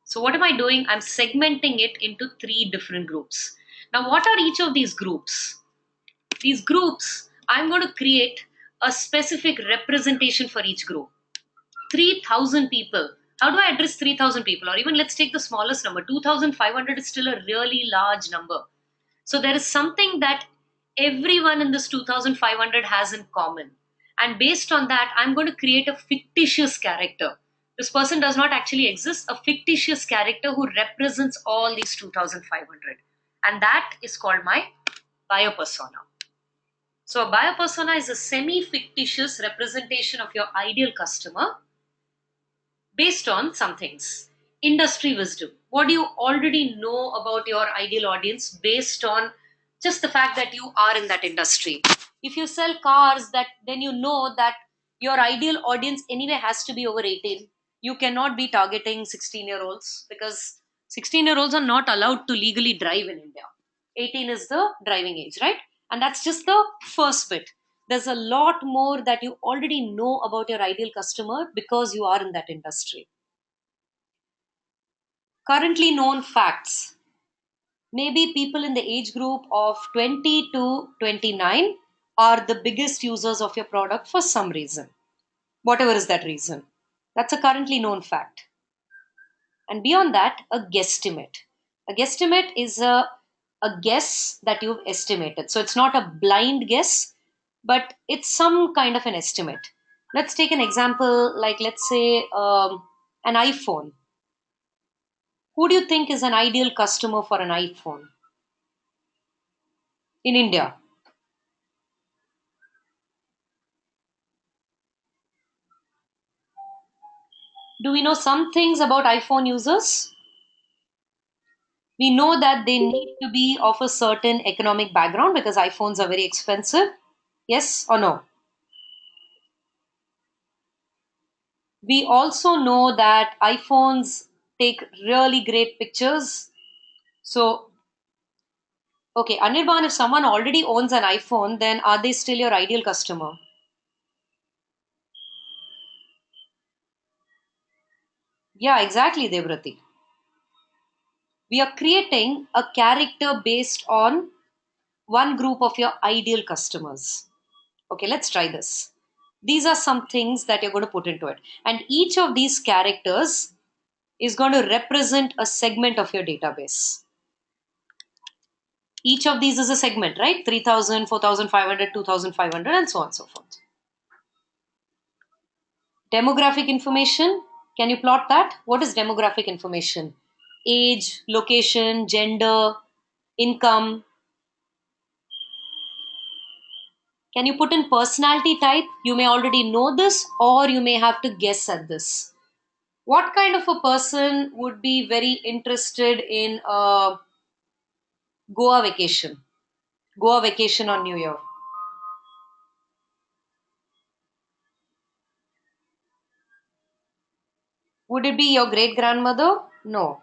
[SPEAKER 1] So what am I doing? I'm segmenting it into three different groups. Now, what are each of these groups? These groups, I'm going to create a specific representation for each group. 3,000 people. How do I address 3,000 people? Or even let's take the smallest number. 2,500 is still a really large number. So there is something that everyone in this 2,500 has in common. And based on that, I'm going to create a fictitious character. This person does not actually exist, a fictitious character who represents all these 2,500. And that is called my buyer persona. So a buyer persona is a semi fictitious representation of your ideal customer based on some things. Industry wisdom. What do you already know about your ideal audience based on just the fact that you are in that industry? If you sell cars, that then you know that your ideal audience anyway has to be over 18. You cannot be targeting 16-year-olds because 16-year-olds are not allowed to legally drive in India. 18 is the driving age, right? And that's just the first bit. There's a lot more that you already know about your ideal customer because you are in that industry. Currently known facts. Maybe people in the age group of 20 to 29 are the biggest users of your product for some reason, whatever is that reason. That's a currently known fact. And beyond that, a guesstimate. A guesstimate is a guess that you've estimated. So it's not a blind guess, but it's some kind of an estimate. Let's take an example like, let's say, an iPhone. Who do you think is an ideal customer for an iPhone in India? Do we know some things about iPhone users? We know that they need to be of a certain economic background because iPhones are very expensive. Yes or no? We also know that iPhones take really great pictures. So, okay, Anirban, if someone already owns an iPhone, then are they still your ideal customer? Yeah, exactly, Devrati. We are creating a character based on one group of your ideal customers. Okay, let's try this. These are some things that you're going to put into it. And each of these characters is going to represent a segment of your database. Each of these is a segment, right? 3,000, 4,500, 2,500, and so on and so forth. Demographic information. Can you plot that? What is demographic information? Age, location, gender, income. Can you put in personality type? You may already know this, or you may have to guess at this. What kind of a person would be very interested in a Goa vacation? Goa vacation on New Year. Would it be your great grandmother? No.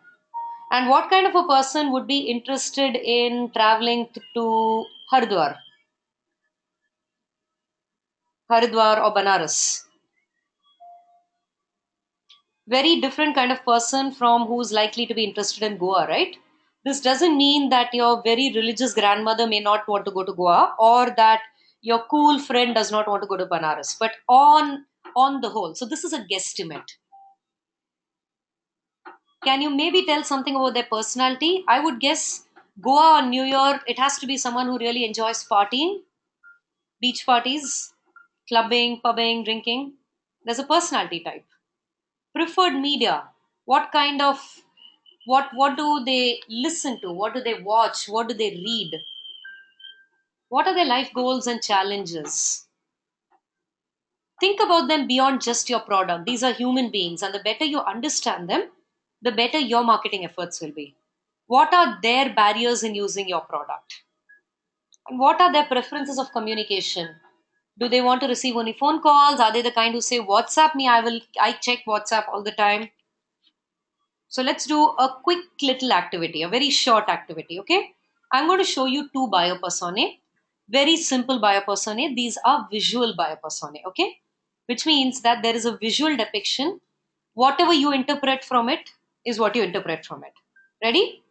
[SPEAKER 1] And what kind of a person would be interested in traveling to Haridwar? Haridwar or Banaras? Very different kind of person from who's likely to be interested in Goa, right? This doesn't mean that your very religious grandmother may not want to go to Goa or that your cool friend does not want to go to Banaras, but on the whole. So this is a guesstimate. Can you maybe tell something about their personality? I would guess Goa on New Year, it has to be someone who really enjoys partying, beach parties, clubbing, pubbing, drinking. There's a personality type. Preferred media. What kind of what do they listen to? What do they watch? What do they read? What are their life goals and challenges? Think about them beyond just your product. These are human beings, and the better you understand them, the better your marketing efforts will be. What are their barriers in using your product? And what are their preferences of communication? Do they want to receive only phone calls? Are they the kind who say, WhatsApp me? I check WhatsApp all the time. So let's do a quick little activity, a very short activity, okay? I'm going to show you two biopersonae, very simple biopersonae. These are visual biopersonae, okay? Which means that there is a visual depiction. Whatever you interpret from it is what you interpret from it. Ready?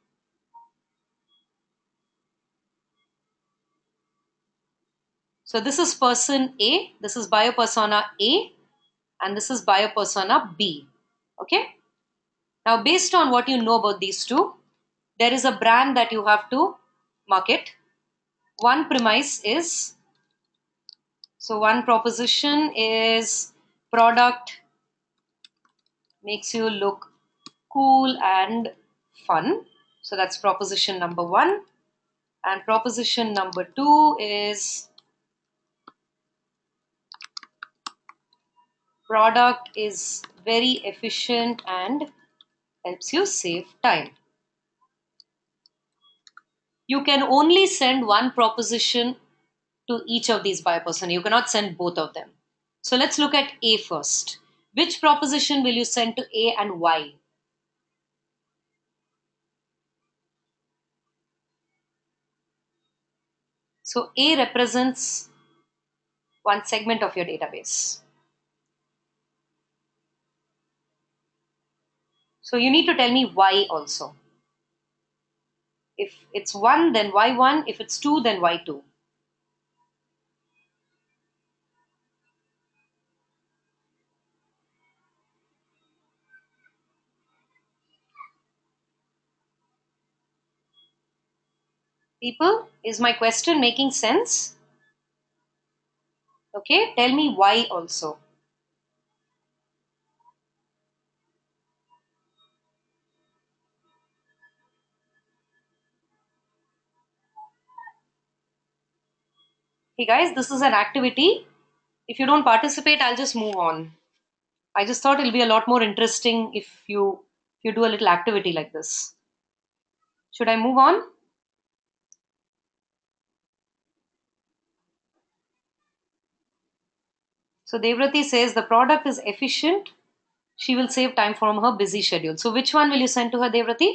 [SPEAKER 1] So this is person A, this is biopersona A, and this is biopersona B, okay? Now, based on what you know about these two, there is a brand that you have to market. One premise is so one proposition is product makes you look cool and fun. So that's proposition number one. And proposition number two is product is very efficient and helps you save time. You can only send one proposition to each of these biopersona. You cannot send both of them. So let's look at A first. Which proposition will you send to A and why? So A represents one segment of your database. So you need to tell me why also. If it's one, then why one? If it's two, then why two? People, is my question making sense? Okay, tell me why also. Hey guys, this is an activity. If you don't participate, I'll just move on. I just thought it'll be a lot more interesting if you do a little activity like this. Should I move on? So Devrati says the product is efficient. She will save time from her busy schedule. So which one will you send to her, Devrati?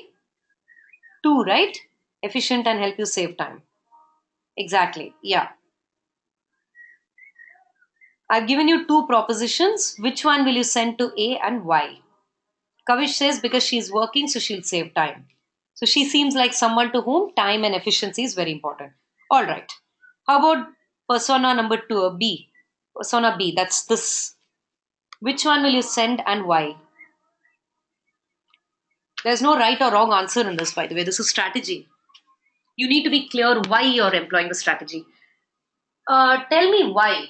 [SPEAKER 1] Two, right? Efficient and help you save time. Exactly. Yeah. I've given you two propositions. Which one will you send to A and why? Kavish says because she's working, so she'll save time. So she seems like someone to whom time and efficiency is very important. All right. How about persona number two, B? Persona B, that's this. Which one will you send and why? There's no right or wrong answer in this, by the way. This is strategy. You need to be clear why you're employing the strategy. Tell me why.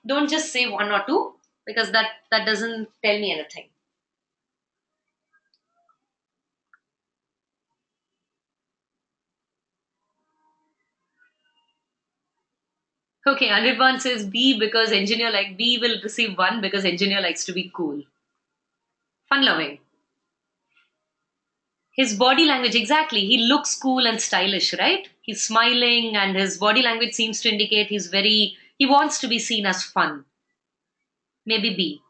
[SPEAKER 1] Don't just say one or two because that doesn't tell me anything. Okay, Anirban says B because engineer like B will receive one because engineer likes to be cool. Fun loving. His body language, exactly. He looks cool and stylish, right? He's smiling and his body language seems to indicate he wants to be seen as fun. Maybe B.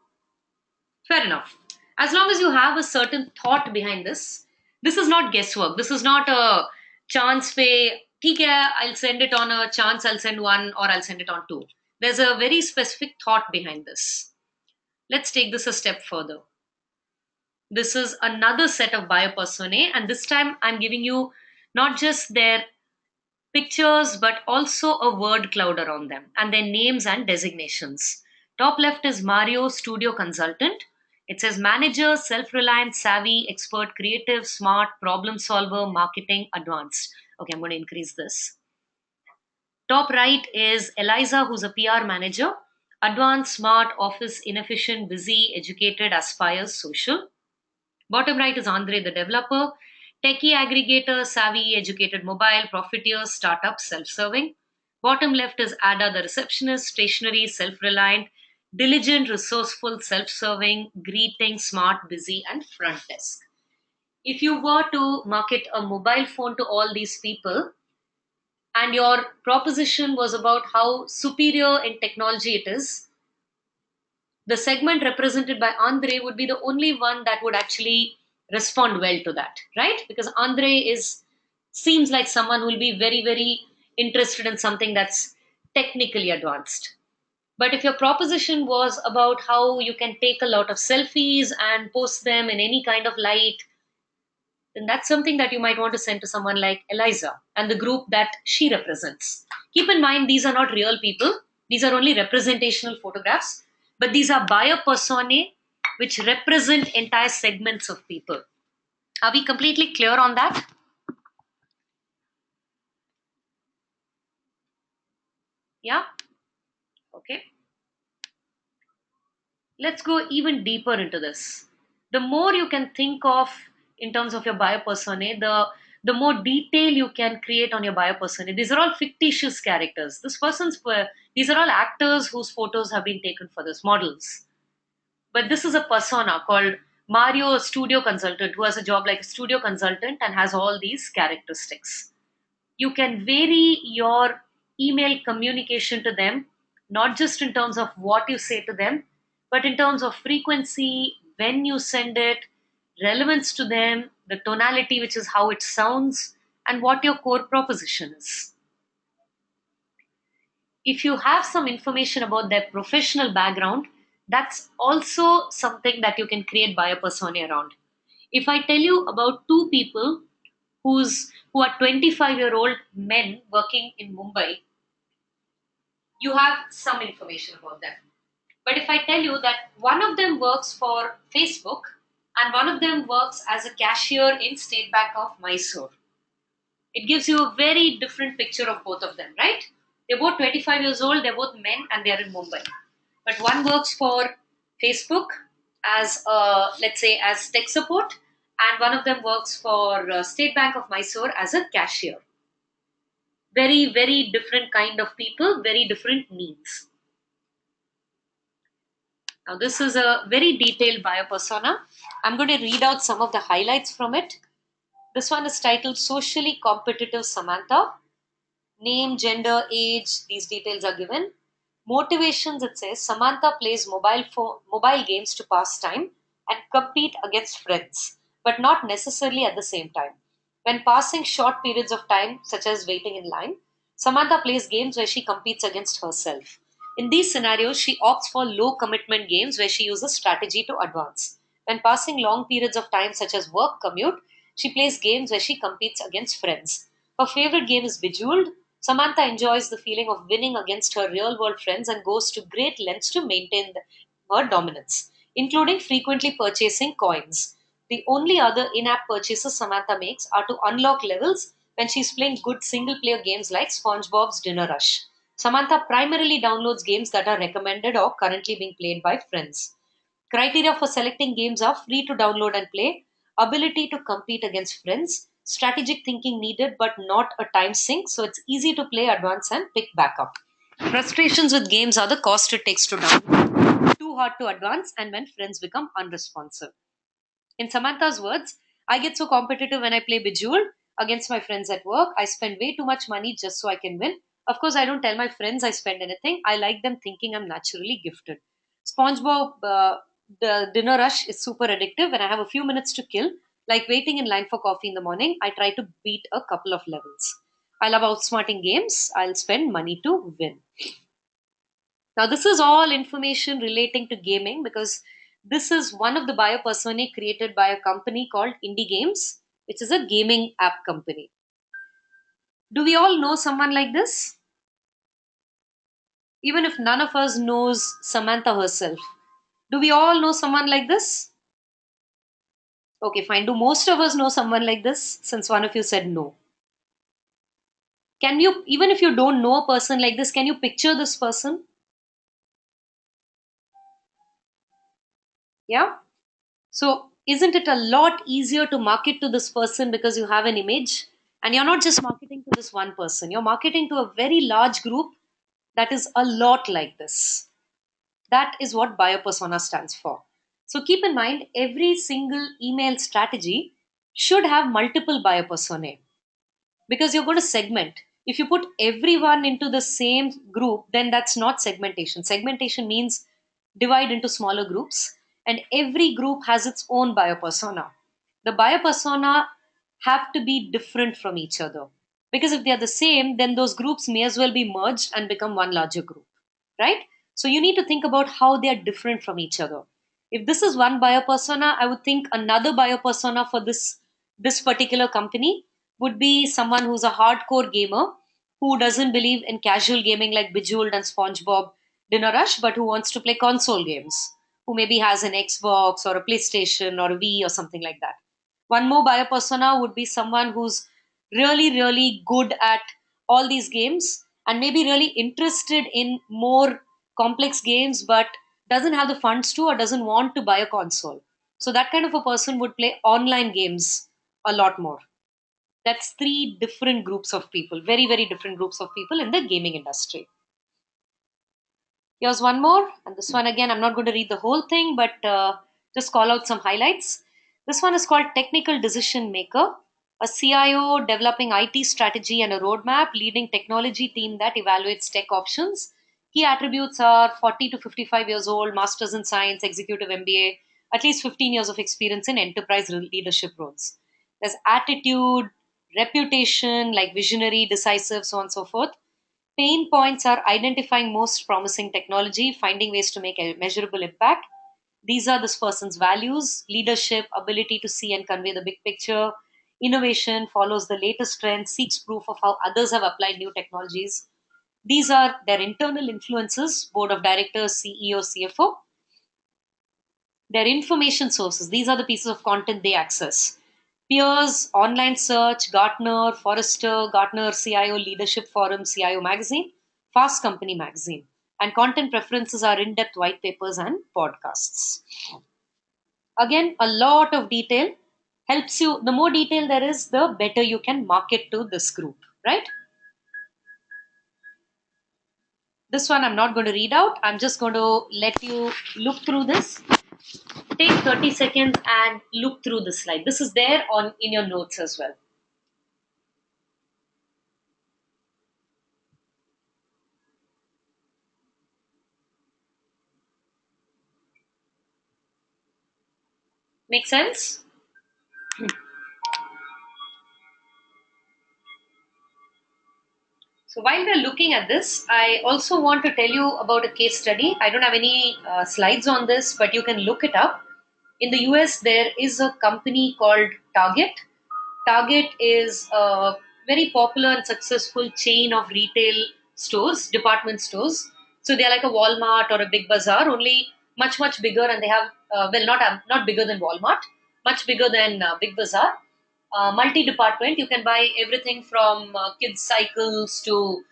[SPEAKER 1] Fair enough. As long as you have a certain thought behind this is not guesswork. This is not a chance pay. ठीक है, I'll send it on a chance, I'll send one or I'll send it on two. There's a very specific thought behind this. Let's take this a step further. This is another set of buyer personae, and this time I'm giving you not just their pictures but also a word cloud around them and their names and designations. Top left is Mario, studio consultant. It says manager, self reliant, savvy, expert, creative, smart, problem solver, marketing, advanced. Okay, I'm going to increase this. Top right is Eliza, who's a PR manager. Advanced, smart, office, inefficient, busy, educated, aspires, social. Bottom right is Andre, the developer. Techie aggregator, savvy, educated, mobile, profiteer, startup, self serving. Bottom left is Ada, the receptionist, stationary, self reliant, diligent, resourceful, self serving, greeting, smart, busy, and front desk. If you were to market a mobile phone to all these people, and your proposition was about how superior in technology it is, the segment represented by Andre would be the only one that would actually respond well to that, right? Because Andre is seems like someone who will be very, very interested in something that's technically advanced. But if your proposition was about how you can take a lot of selfies and post them in any kind of light, then that's something that you might want to send to someone like Eliza and the group that she represents. Keep in mind, these are not real people, these are only representational photographs, but these are buyer personae which represent entire segments of people. Are we completely clear on that? Yeah? Okay. Let's go even deeper into this. The more you can think of in terms of your buyer persona, the more detail you can create on your buyer persona. These are all fictitious characters. These are all actors whose photos have been taken for this, models. But this is a persona called Mario, a studio consultant who has a job like a studio consultant and has all these characteristics. You can vary your email communication to them, not just in terms of what you say to them, but in terms of frequency, when you send it, relevance to them, the tonality, which is how it sounds, and what your core proposition is. If you have some information about their professional background, that's also something that you can create buyer persona around. If I tell you about two people who are 25-year-old men working in Mumbai, you have some information about them. But if I tell you that one of them works for Facebook and one of them works as a cashier in State Bank of Mysore, it gives you a very different picture of both of them, right? They're both 25 years old, they're both men, and they're in Mumbai. But one works for Facebook as, let's say, as tech support, and one of them works for State Bank of Mysore as a cashier. Very, very different kind of people, very different needs. Now, this is a very detailed bio persona. I'm going to read out some of the highlights from it. This one is titled Socially Competitive Samantha. Name, gender, age, these details are given. Motivations, it says Samantha plays mobile games to pass time. and compete against friends, but not necessarily at the same time. When passing short periods of time, such as waiting in line, Samantha plays games where she competes against herself. In these scenarios, she opts for low commitment games where she uses strategy to advance. When passing long periods of time, such as work commute, she plays games where she competes against friends. Her favorite game is Bejeweled. Samantha enjoys the feeling of winning against her real world friends and goes to great lengths to maintain her dominance, including frequently purchasing coins. The only other in app purchases Samantha makes are to unlock levels when she's playing good single player games like SpongeBob's Dinner Rush. Samantha primarily downloads games that are recommended or currently being played by friends. Criteria for selecting games are free to download and play, ability to compete against friends, strategic thinking needed but not a time sink, so it's easy to play, advance, and pick back up. Frustrations with games are the cost it takes to download, too hard to advance, and when friends become unresponsive. In Samantha's words, I get so competitive when I play Bejeweled against my friends at work. I spend way too much money just so I can win. Of course, I don't tell my friends I spend anything. I like them thinking I'm naturally gifted. SpongeBob, the dinner rush is super addictive. When I have a few minutes to kill, like waiting in line for coffee in the morning, I try to beat a couple of levels. I love outsmarting games. I'll spend money to win. Now, this is all information relating to gaming because this is one of the bio personae created by a company called Indie Games, which is a gaming app company. Do we all know someone like this? Even if none of us knows Samantha herself. Do we all know someone like this? Okay, fine. Do most of us know someone like this since one of you said no? Can you, even if you don't know a person like this, can you picture this person? Yeah? So, isn't it a lot easier to market to this person because you have an image? And you're not just marketing to this one person, you're marketing to a very large group that is a lot like this. That is what biopersona stands for. So, keep in mind every single email strategy should have multiple biopersonae because you're going to segment. If you put everyone into the same group, then that's not segmentation. Segmentation means divide into smaller groups, and every group has its own biopersona. The biopersona have to be different from each other because if they are the same, then those groups may as well be merged and become one larger group, right? So you need to think about how they are different from each other. If this is one biopersona, I would think another biopersona for this particular company would be someone who's a hardcore gamer who doesn't believe in casual gaming like Bejeweled and SpongeBob Dinner Rush, but who wants to play console games, who maybe has an Xbox or a PlayStation or a Wii or something like that. One more biopersona would be someone who's really, really good at all these games and maybe really interested in more complex games but doesn't have the funds to or doesn't want to buy a console. So that kind of a person would play online games a lot more. That's three different groups of people, very, very different groups of people in the gaming industry. Here's one more, and this one again, I'm not going to read the whole thing, but just call out some highlights. This one is called Technical Decision Maker, a CIO developing IT strategy and a roadmap, leading technology team that evaluates tech options. Key attributes are 40 to 55 years old, masters in science, executive MBA, at least 15 years of experience in enterprise leadership roles. There's attitude, reputation, like visionary, decisive, so on and so forth. Pain points are identifying most promising technology, finding ways to make a measurable impact. These are this person's values, leadership, ability to see and convey the big picture, innovation, follows the latest trends, seeks proof of how others have applied new technologies. These are their internal influences, board of directors, CEO, CFO. Their information sources, these are the pieces of content they access. Peers, online search, Gartner, Forrester, Gartner CIO Leadership Forum, CIO Magazine, Fast Company Magazine. And content preferences are in depth white papers and podcasts. Again, a lot of detail helps you. The more detail there is, the better you can market to this group, right? This one I'm not going to read out. I'm just going to let you look through this. Take 30 seconds and look through the slide. This is there on in your notes as well. Make sense? So while we're looking at this, I also want to tell you about a case study. I don't have any slides on this, but you can look it up. In the US, there is a company called Target. Target is a very popular and successful chain of retail stores, department stores. So they are like a Walmart or a Big Bazaar, only much much bigger, and they have not bigger than Walmart, much bigger than Big Bazaar. Multi-department. You can buy everything from kids' cycles to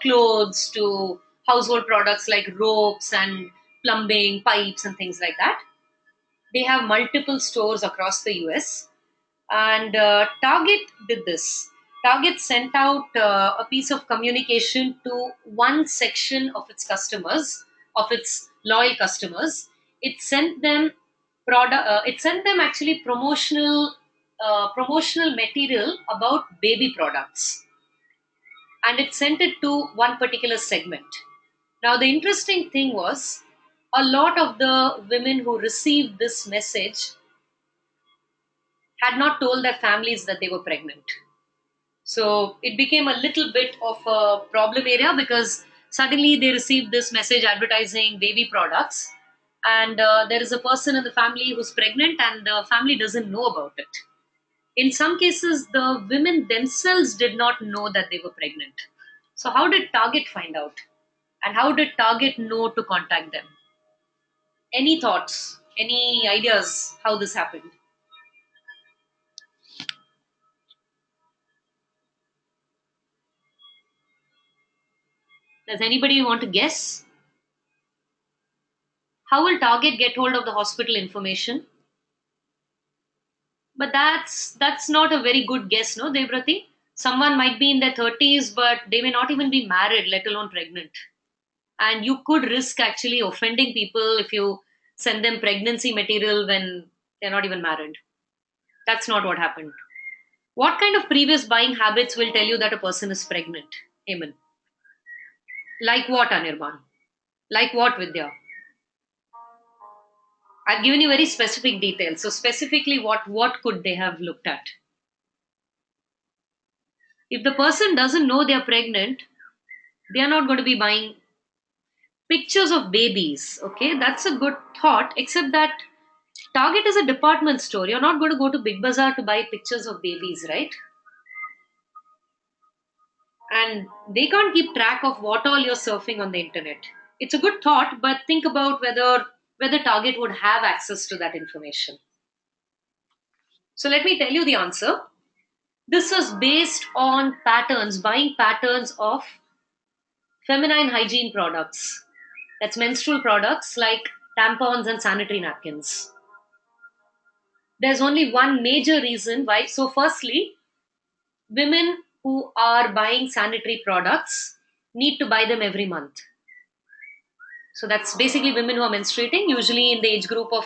[SPEAKER 1] clothes to household products like ropes and plumbing, pipes, and things like that. They have multiple stores across the US, and Target did this. Target sent out a piece of communication to one section of its customers, of its loyal customers. It sent them it sent them actually promotional material about baby products, and it sent it to one particular segment. Now, the interesting thing was a lot of the women who received this message had not told their families that they were pregnant. So it became a little bit of a problem area because suddenly they received this message advertising baby products, and there is a person in the family who's pregnant, and the family doesn't know about it. In some cases, the women themselves did not know that they were pregnant. So, how did Target find out? And how did Target know to contact them? Any thoughts? Any ideas how this happened? Does anybody want to guess? How will Target get hold of the hospital information? But that's not a very good guess, no, Devrati? Someone might be in their 30s, but they may not even be married, let alone pregnant. And you could risk actually offending people if you send them pregnancy material when they're not even married. That's not what happened. What kind of previous buying habits will tell you that a person is pregnant, Heyman? Like what, Anirban? Like what, Vidya? I've given you very specific details. So specifically, what could they have looked at? If the person doesn't know they're pregnant, they are not going to be buying pictures of babies. Okay, that's a good thought. Except that Target is a department store. You're not going to go to Big Bazaar to buy pictures of babies, right? And they can't keep track of what all you're surfing on the internet. It's a good thought, but think about whether Target would have access to that information. So let me tell you the answer. This was based on patterns, buying patterns of feminine hygiene products. That's menstrual products like tampons and sanitary napkins. There's only one major reason why. So, firstly, women who are buying sanitary products need to buy them every month. So, that's basically women who are menstruating, usually in the age group of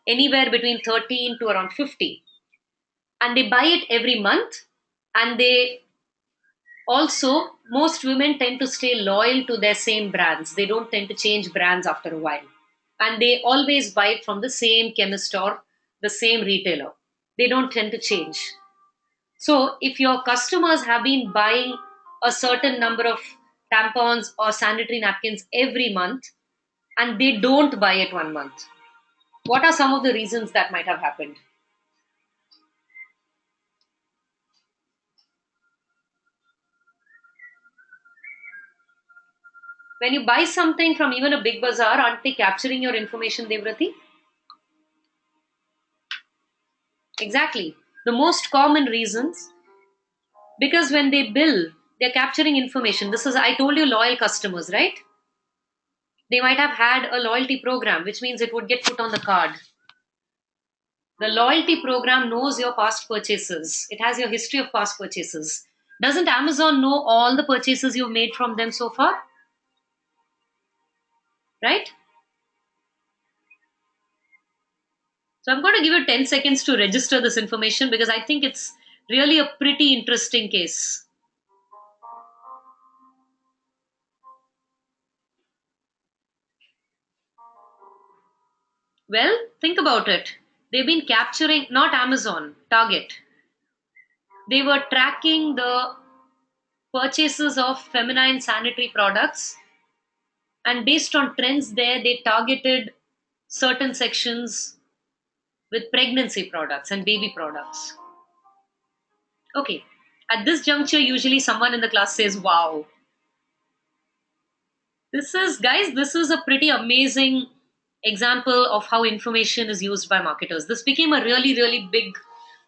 [SPEAKER 1] anywhere between 13 to around 50. And they buy it every month, and they also, most women tend to stay loyal to their same brands. They don't tend to change brands after a while. And they always buy it from the same chemist or the same retailer. They don't tend to change. So, if your customers have been buying a certain number of tampons or sanitary napkins every month and they don't buy it one month, what are some of the reasons that might have happened? When you buy something from even a big bazaar, aren't they capturing your information, Devrati? Exactly. The most common reasons, because when they bill, they're capturing information. This is, I told you, loyal customers, right? They might have had a loyalty program, which means it would get put on the card. The loyalty program knows your past purchases, it has your history of past purchases. Doesn't Amazon know all the purchases you've made from them so far? Right? So I'm going to give you 10 seconds to register this information because I think it's really a pretty interesting case. Well, think about it. They've been capturing, not Amazon, Target. They were tracking the purchases of feminine sanitary products, and based on trends there, they targeted certain sections with pregnancy products and baby products. Okay, at this juncture, usually someone in the class says, wow, this is a pretty amazing example of how information is used by marketers. This became a really, really big,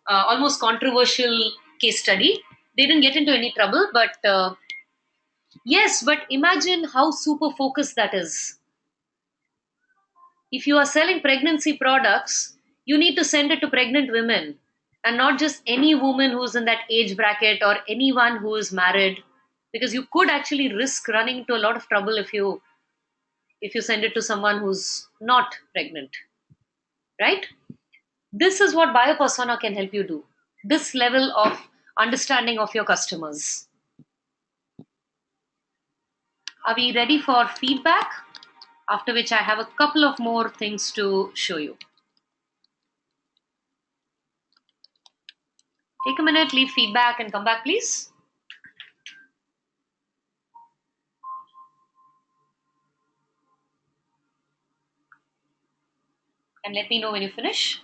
[SPEAKER 1] almost controversial case study. They didn't get into any trouble, but yes, but imagine how super focused that is. If you are selling pregnancy products, you need to send it to pregnant women and not just any woman who's in that age bracket or anyone who is married, because you could actually risk running into a lot of trouble if you send it to someone who's not pregnant, right? This is what biopersona can help you do. This level of understanding of your customers. Are we ready for feedback? After which I have a couple of more things to show you. Take a minute, leave feedback, and come back, please. And let me know when you finish.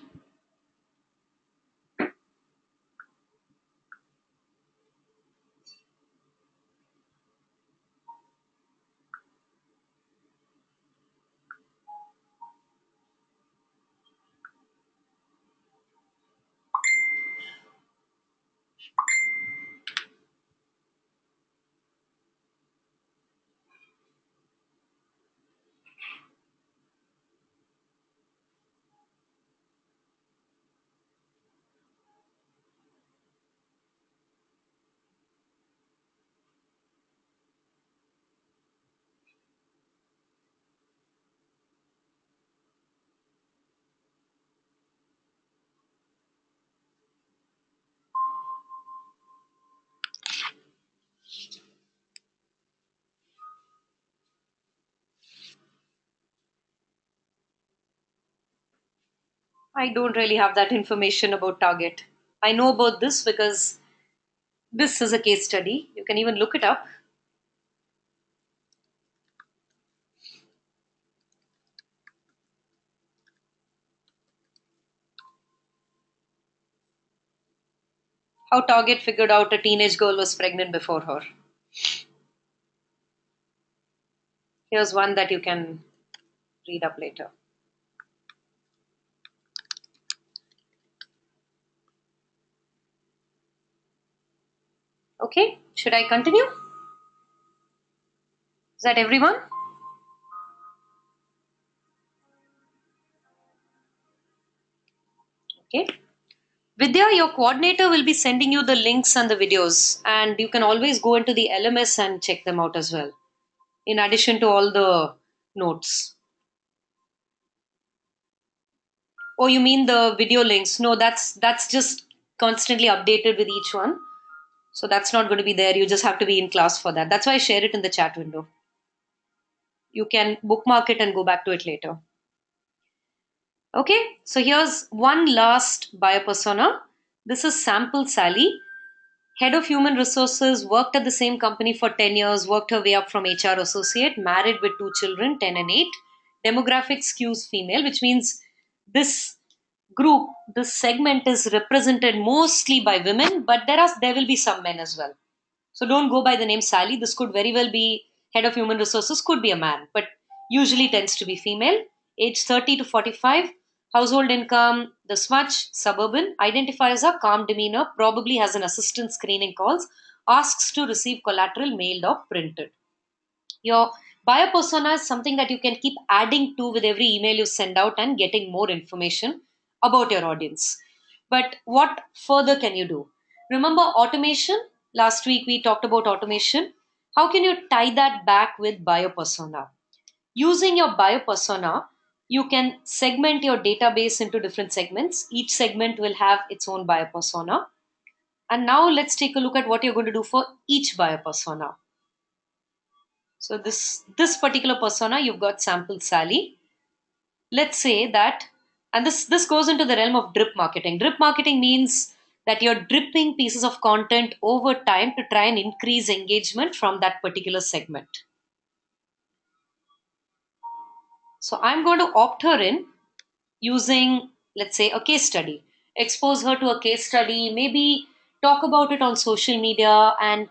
[SPEAKER 1] I don't really have that information about Target. I know about this because this is a case study. You can even look it up. How Target figured out a teenage girl was pregnant before her. Here's one that you can read up later. Okay, should I continue? Is that everyone? Okay. Vidya, your coordinator will be sending you the links and the videos, and you can always go into the LMS and check them out as well, in addition to all the notes. Oh, you mean the video links? No, that's just constantly updated with each one. So that's not going to be there. You just have to be in class for that. That's why I share it in the chat window. You can bookmark it and go back to it later. Okay, so here's one last biopersona. This is Sample Sally, head of human resources, worked at the same company for 10 years, worked her way up from HR associate, married with two children, 10 and 8. Demographic skews female, which means this group, this segment is represented mostly by women, but there will be some men as well. So don't go by the name Sally. This could very well be head of human resources, could be a man, but usually tends to be female. Age 30 to 45, household income, this much, suburban, identifies a calm demeanor, probably has an assistant screening calls, asks to receive collateral mailed or printed. Your bio persona is something that you can keep adding to with every email you send out and getting more information about your audience. But what further can you do? Remember automation? Last week we talked about automation. How can you tie that back with bio persona? Using your bio persona, you can segment your database into different segments. Each segment will have its own bio persona. And now let's take a look at what you're going to do for each bio persona. So this particular persona, you've got sample Sally. Let's say that And this goes into the realm of drip marketing. Drip marketing means that you're dripping pieces of content over time to try and increase engagement from that particular segment. So I'm going to opt her in using, let's say, a case study, expose her to a case study, maybe talk about it on social media, and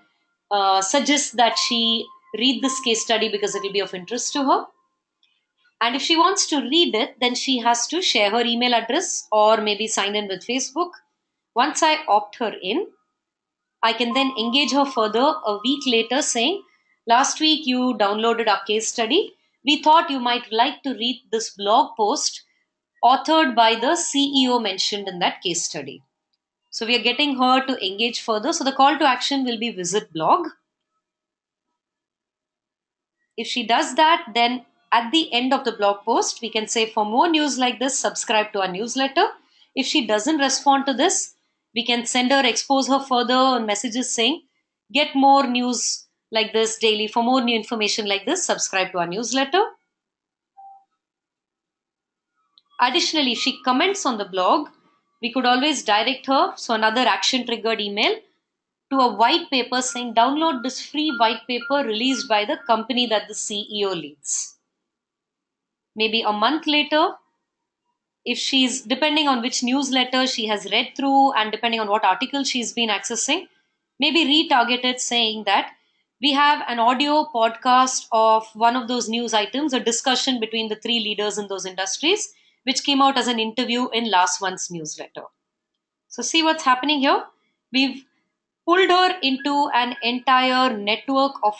[SPEAKER 1] suggest that she read this case study because it will be of interest to her. And if she wants to read it, then she has to share her email address or maybe sign in with Facebook. Once I opt her in, I can then engage her further a week later saying, last week you downloaded our case study. We thought you might like to read this blog post authored by the CEO mentioned in that case study. So we are getting her to engage further. So the call to action will be visit blog. If she does that, then at the end of the blog post, we can say, for more news like this, subscribe to our newsletter. If she doesn't respond to this, we can send her, expose her further on messages saying, get more news like this daily. For more new information like this, subscribe to our newsletter. Additionally, if she comments on the blog, we could always direct her, so another action triggered email, to a white paper saying, download this free white paper released by the company that the CEO leads. Maybe a month later, if she's, depending on which newsletter she has read through and depending on what article she's been accessing, maybe retargeted saying that we have an audio podcast of one of those news items, a discussion between the three leaders in those industries, which came out as an interview in last month's newsletter. So, see what's happening here? We've pulled her into an entire network of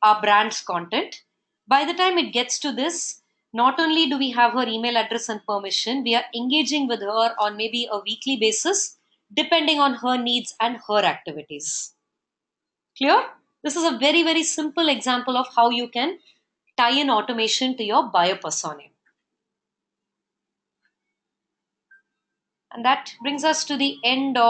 [SPEAKER 1] our brand's content. By the time it gets to this, not only do we have her email address and permission, we are engaging with her on maybe a weekly basis, depending on her needs and her activities. Clear? This is a very, very simple example of how you can tie in automation to your buyer persona. And that brings us to the end of